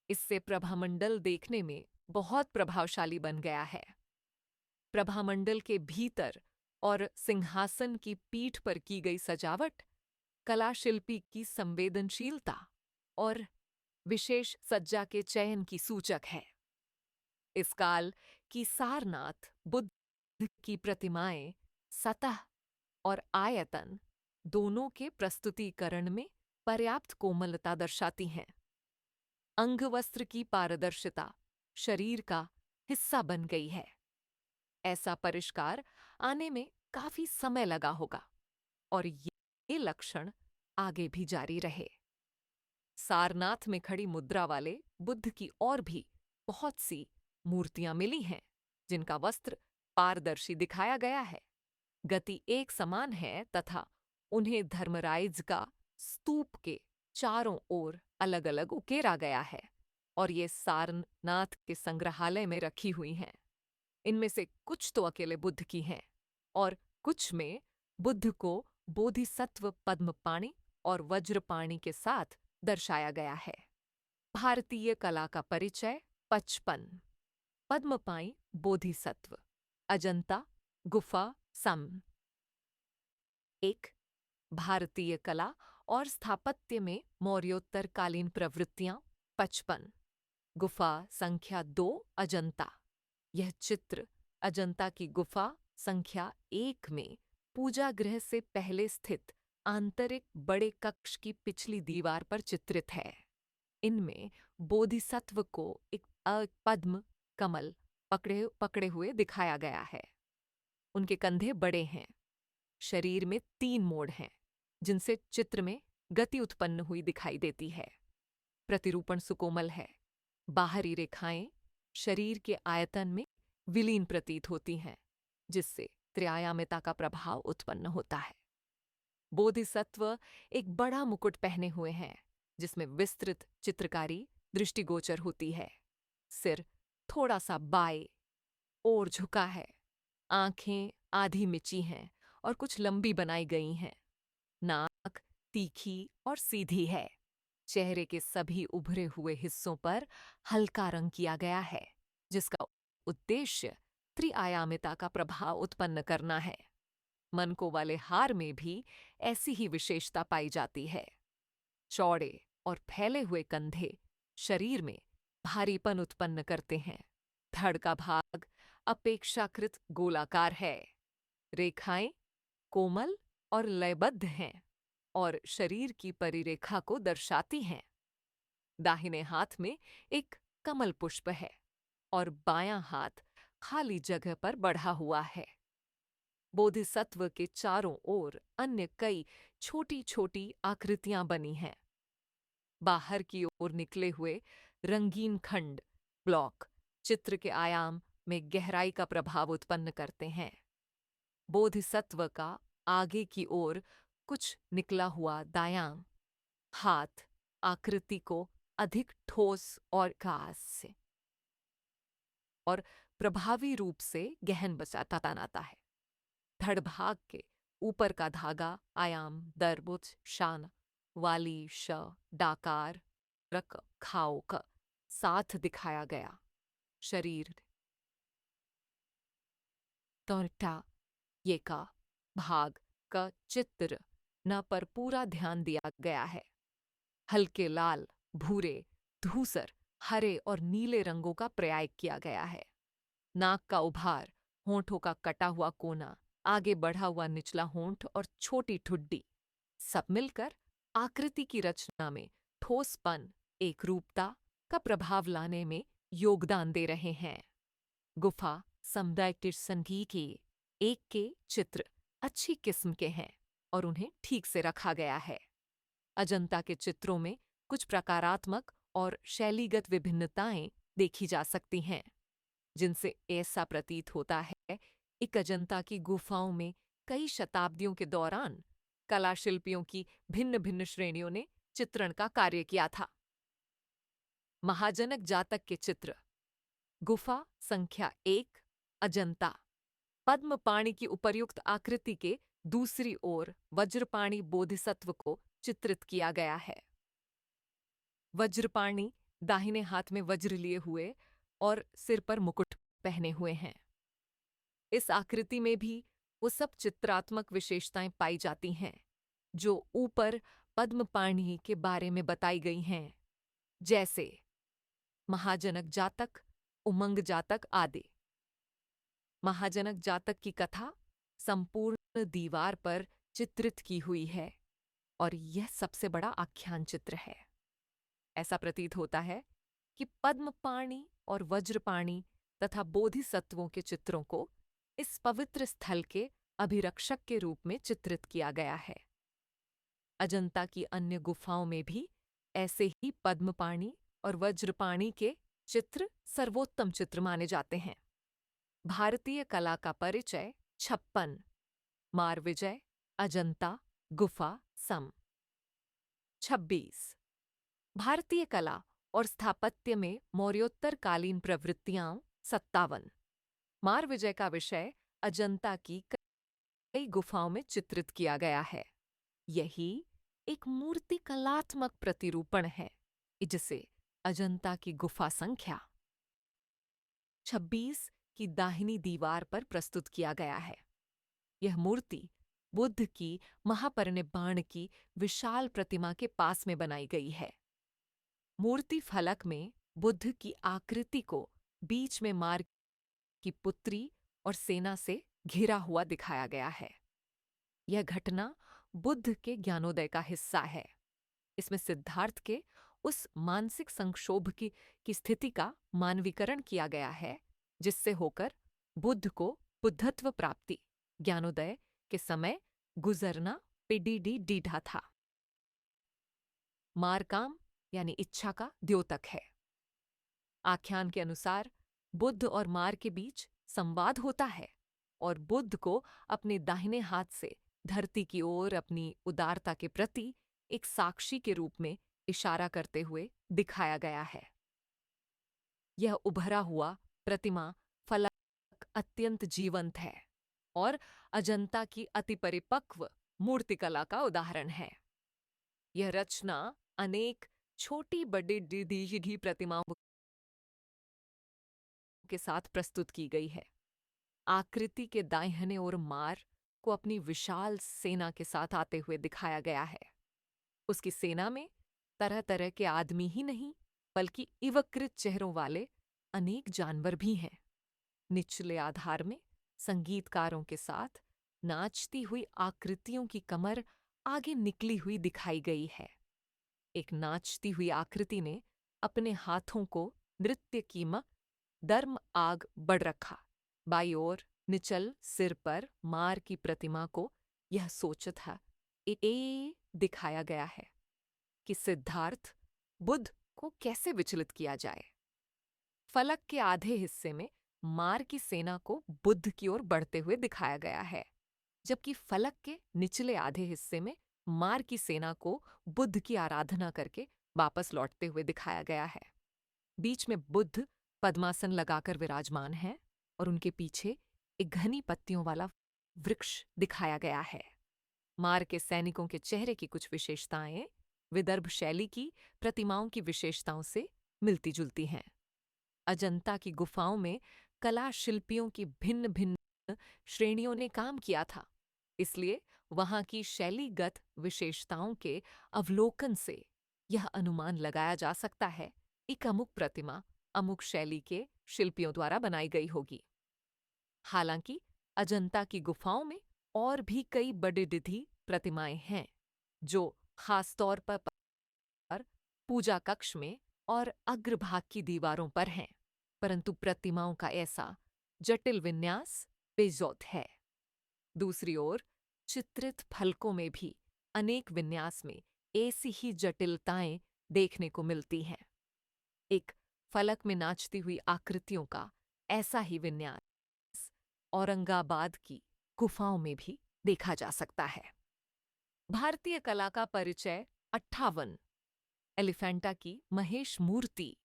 इससे प्रभामंडल देखने में बहुत प्रभावशाली बन गया है। प्रभामंडल के भीतर और सिंहासन की पीठ पर की गई सजावट कलाशिल्पी की संवेदनशीलता और विशेष सज्जा के चयन की सूचक है। इस काल की सारनाथ बुद्ध की प्रतिमाएं सतह और आयतन दोनों के प्रस्तुतिकरण में पर्याप्त कोमलता दर्शाती हैं। अंगवस्त्र की पारदर्शिता शरीर का हिस्सा बन गई है। ऐसा परिष्कार आने में काफी समय लगा होगा और ये लक्षण आगे भी जारी रहे। सारनाथ में खड़ी मुद्रा वाले बुद्ध की और भी बहुत सी मूर्तियां मिली हैं, जिनका वस्त्र पारदर्शी दिखाया गया है। गति एक समान है तथा उन्हें धर्मराज का स्तूप के चारों ओर अलग अलग उकेरा गया है और ये सारनाथ के संग्रहालय में रखी हुई हैं। इनमें से कुछ तो अकेले बुद्ध की हैं और कुछ में बुद्ध को बोधिसत्व पद्मपाणि और वज्रपाणि के साथ दर्शाया गया है। भारतीय कला का परिचय 55 पद्मपाणि बोधिसत्व अजंता गुफा सम एक, भारतीय कला और स्थापत्य में मौर्योत्तरकालीन प्रवृत्तियां 55। गुफा संख्या 2, अजंता। यह चित्र अजंता की गुफा संख्या 1 में पूजा गृह से पहले स्थित आंतरिक बड़े कक्ष की पिछली दीवार पर चित्रित है। इनमें बोधिसत्व को एक पद्म कमल पकड़े हुए दिखाया गया है। उनके कंधे बड़े हैं। शरीर में 3 मोड़ हैं, जिनसे चित्र में गति उत्पन्न हुई दिखाई देती है। प्रतिरूपण सुकोमल है। बाहरी रेखाएं शरीर के आयतन में विलीन प्रतीत होती हैं, जिससे त्रिआयामिता का प्रभाव उत्पन्न होता है। बोधिसत्व एक बड़ा मुकुट पहने हुए हैं, जिसमें विस्तृत चित्रकारी दृष्टिगोचर होती है। सिर थोड़ा सा बाएं ओर झुका है। आंखें आधी मिची हैं और कुछ लंबी बनाई गई हैं। नाक तीखी और सीधी है। चेहरे के सभी उभरे हुए हिस्सों पर हल्का रंग किया गया है, जिसका उद्देश्य त्रिआयामिता का प्रभाव उत्पन्न करना है। मनकों वाले हार में भी ऐसी ही विशेषता पाई जाती है। चौड़े और फैले हुए कंधे शरीर में भारीपन उत्पन्न करते हैं। धड़ का भाग अपेक्षाकृत गोलाकार है। रेखाएं कोमल और लयबद्ध हैं और शरीर की परिरेखा को दर्शाती हैं। दाहिने हाथ में एक कमल पुष्प है और बायां हाथ खाली जगह पर बढ़ा हुआ है। बोधिसत्व के चारों ओर अन्य कई छोटी छोटी आकृतियां बनी हैं। बाहर की ओर निकले हुए रंगीन खंड ब्लॉक चित्र के आयाम में गहराई का प्रभाव उत्पन्न करते हैं। बोधिसत्व का आगे की ओर कुछ निकला हुआ दायां हाथ आकृति को अधिक ठोस और खास से और प्रभावी रूप से गहन बताता है। धड़ भाग के ऊपर का धागा आयाम दरबुज शान वाली श डाकार रक खाओ क साथ दिखाया गया। शरीर तोरटा ये का भाग का चित्र न पर पूरा ध्यान दिया गया है। हल्के लाल भूरे धूसर हरे और नीले रंगों का प्रयोग किया गया है। नाक का उभार, होंठों का कटा हुआ कोना, आगे बढ़ा हुआ निचला होंठ और छोटी ठुड्डी सब मिलकर आकृति की रचना में ठोसपन एकरूपता का प्रभाव लाने में योगदान दे रहे हैं। गुफा समुदाय के संघी के एक के चित्र अच्छी किस्म के हैं और उन्हें ठीक से रखा गया है। अजंता के चित्रों में कुछ प्रकारात्मक और शैलीगत विभिन्नताएं देखी जा सकती हैं, जिनसे ऐसा प्रतीत होता है कि अजंता की गुफाओं में कई शताब्दियों के दौरान कलाशिल्पियों की भिन्न भिन्न श्रेणियों ने चित्रण का कार्य किया था। महाजनक जातक के चित्र गुफा संख्या 1 अजंता। पद्मपाणि की उपर्युक्त आकृति के दूसरी ओर वज्रपाणि बोधिसत्व को चित्रित किया गया है। वज्रपाणि दाहिने हाथ में वज्र लिए हुए और सिर पर मुकुट पहने हुए हैं। इस आकृति में भी वो सब चित्रात्मक विशेषताएं पाई जाती हैं जो ऊपर पद्मपाणि के बारे में बताई गई हैं, जैसे महाजनक जातक, उमंग जातक आदि। महाजनक जातक की कथा संपूर्ण दीवार पर चित्रित की हुई है और यह सबसे बड़ा आख्यान चित्र है। ऐसा प्रतीत होता है कि पद्मपाणि और वज्रपाणि तथा बोधिसत्वों के चित्रों को इस पवित्र स्थल के अभिरक्षक के रूप में चित्रित किया गया है। अजंता की अन्य गुफाओं में भी ऐसे ही पद्मपाणि और वज्रपाणि के चित्र सर्वोत्तम चित्र माने जाते हैं। भारतीय कला का परिचय 56 मारविजय अजंता गुफा सम। 26 भारतीय कला और स्थापत्य में मौर्योत्तरकालीन प्रवृत्तियां 57। मारविजय का विषय अजंता की कई गुफाओं में चित्रित किया गया है। यही एक मूर्ति कलात्मक प्रतिरूपण है, जिसे अजंता की गुफा संख्या 26 की दाहिनी दीवार पर प्रस्तुत किया गया है। यह मूर्ति बुद्ध की महापरिनिर्वाण की विशाल प्रतिमा के पास में बनाई गई है। मूर्ति फलक में बुद्ध की आकृति को बीच में मार की पुत्री और सेना से घिरा हुआ दिखाया गया है। यह घटना बुद्ध के ज्ञानोदय का हिस्सा है। इसमें सिद्धार्थ के उस मानसिक संक्षोभ की स्थिति का मानवीकरण किया गया है जिससे होकर बुद्ध को बुद्धत्व प्राप्ति ज्ञानोदय के समय गुजरना पीडीडी था। मार काम यानी इच्छा का द्योतक है। आख्यान के अनुसार बुद्ध और मार के बीच संवाद होता है और बुद्ध को अपने दाहिने हाथ से धरती की ओर अपनी उदारता के प्रति एक साक्षी के रूप में इशारा करते हुए दिखाया गया है। यह उभरा हुआ प्रतिमा फलक अत्यंत जीवंत है और अजंता की अति परिपक्व मूर्तिकला का उदाहरण है। यह रचना अनेक छोटी बड़ी डिधी प्रतिमाओं के साथ प्रस्तुत की गई है। आकृति के दाहिने ओर मार को अपनी विशाल सेना के साथ आते हुए दिखाया गया है। उसकी सेना में तरह तरह के आदमी ही नहीं बल्कि इवकृत चेहरों वाले अनेक जानवर भी हैं। निचले आधार में संगीतकारों के साथ नाचती हुई आकृतियों की कमर आगे निकली हुई दिखाई गई है। एक नाचती हुई आकृति ने अपने हाथों को नृत्य की दर्म आग बढ़ रखा। बाई ओर निचल सिर पर मार की प्रतिमा को यह सोचता दिखाया गया है कि सिद्धार्थ बुद्ध को कैसे विचलित किया जाए। फलक के आधे हिस्से में मार की सेना को बुद्ध की ओर बढ़ते हुए दिखाया गया है, जबकि फलक के निचले आधे हिस्से में मार की सेना को बुद्ध की आराधना करके वापस लौटते हुए दिखाया गया है। बीच में बुद्ध पद्मासन लगाकर विराजमान हैं और उनके पीछे एक घनी पत्तियों वाला वृक्ष दिखाया गया है। मार के सैनिकों के चेहरे की कुछ विशेषताएं विदर्भ शैली की प्रतिमाओं की विशेषताओं से मिलती जुलती हैं। अजंता की गुफाओं में कला शिल्पियों की भिन्न भिन्न श्रेणियों ने काम किया था, इसलिए वहां की शैलीगत विशेषताओं के अवलोकन से यह अनुमान लगाया जा सकता है एक अमुक प्रतिमा अमुक शैली के शिल्पियों द्वारा बनाई गई होगी। हालांकि अजंता की गुफाओं में और भी कई बड़े डिधी प्रतिमाएं हैं जो खासतौर पर पूजा कक्ष में और अग्रभाग की दीवारों पर हैं, परंतु प्रतिमाओं का ऐसा जटिल विन्यास बेजौत है। दूसरी ओर चित्रित फलकों में भी अनेक विन्यास में ऐसी ही जटिलताएं देखने को मिलती हैं। एक फलक में नाचती हुई आकृतियों का ऐसा ही विन्यास औरंगाबाद की गुफाओं में भी देखा जा सकता है। भारतीय कला का परिचय 58 एलिफेंटा की महेश मूर्ति।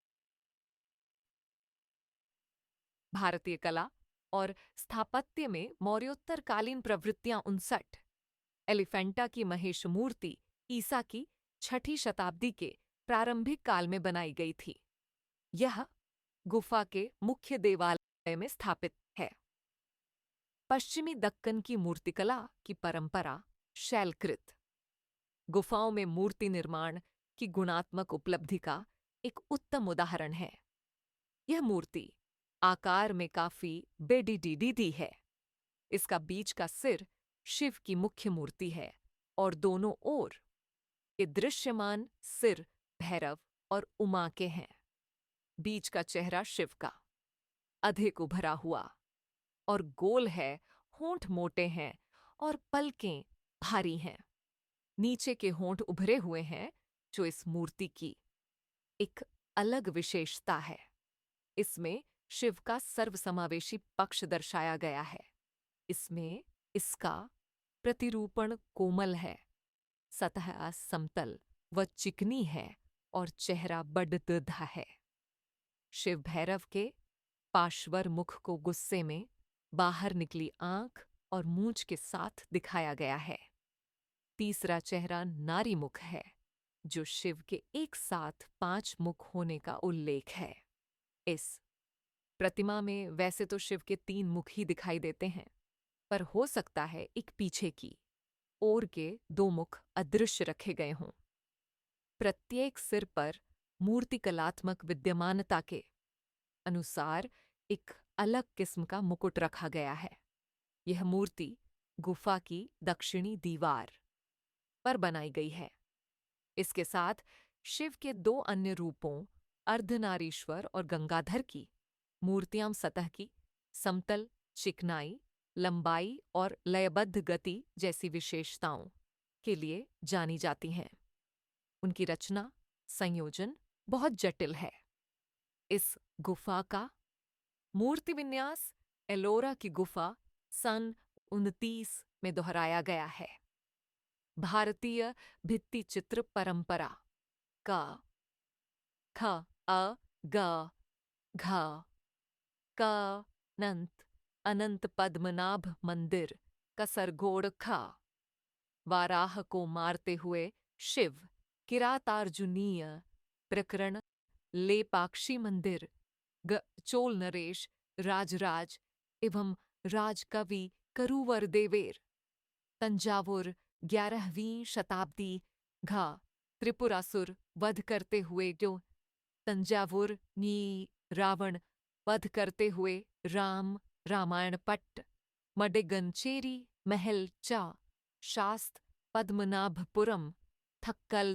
भारतीय कला और स्थापत्य में मौर्योत्तरकालीन प्रवृत्तियां 59। एलिफेंटा की महेश मूर्ति ईसा की 6ठी शताब्दी के प्रारंभिक काल में बनाई गई थी। यह गुफा के मुख्य देवालय में स्थापित है। पश्चिमी दक्कन की मूर्तिकला की परंपरा शैलकृत गुफाओं में मूर्ति निर्माण की गुणात्मक उपलब्धि का एक उत्तम उदाहरण है। यह मूर्ति आकार में काफी बेडीडी है। इसका बीच का सिर शिव की मुख्य मूर्ति है और दोनों ओर के दृश्यमान सिर भैरव और उमा के हैं। बीच का चेहरा शिव का अधिक उभरा हुआ और गोल है, होंठ मोटे हैं और पलकें भारी हैं। नीचे के होंठ उभरे हुए हैं जो इस मूर्ति की एक अलग विशेषता है। इसमें शिव का सर्वसमावेशी पक्ष दर्शाया गया है। इसमें इसका प्रतिरूपण कोमल है, सतह समतल व चिकनी है और चेहरा बड़दधा है। शिव भैरव के पार्श्वर मुख को गुस्से में बाहर निकली आंख और मूंछ के साथ दिखाया गया है। तीसरा चेहरा नारी मुख है जो शिव के एक साथ 5 मुख होने का उल्लेख है। इस प्रतिमा में वैसे तो शिव के 3 मुख ही दिखाई देते हैं, पर हो सकता है एक पीछे की ओर के दो मुख अदृश्य रखे गए हों। प्रत्येक सिर पर मूर्ति कलात्मक विद्यमानता के अनुसार एक अलग किस्म का मुकुट रखा गया है। यह मूर्ति गुफा की दक्षिणी दीवार पर बनाई गई है। इसके साथ शिव के दो अन्य रूपों अर्धनारीश्वर और गंगाधर की मूर्तियां सतह की समतल, चिकनाई, लंबाई और लयबद्ध गति जैसी विशेषताओं के लिए जानी जाती हैं। उनकी रचना संयोजन बहुत जटिल है। इस गुफा का मूर्ति विन्यास एलोरा की गुफा सन 29 में दोहराया गया है। भारतीय भित्ति चित्र परंपरा का ख अ ग घ क अनंत पद्मनाभ मंदिर कसरगोड़ ख वाराह को मारते हुए शिव किरातार्जुनीय प्रकरण लेपाक्षी मंदिर चोल नरेश राजराज एवं राजकवि करूवर देवेर तंजावुर 11वीं शताब्दी घ त्रिपुरासुर वध करते हुए जो तंजावुर नी रावण वध करते हुए राम रामायण पट्ट मडिगंचेरी महल चा शास्त पद्मनाभपुरम थक्कल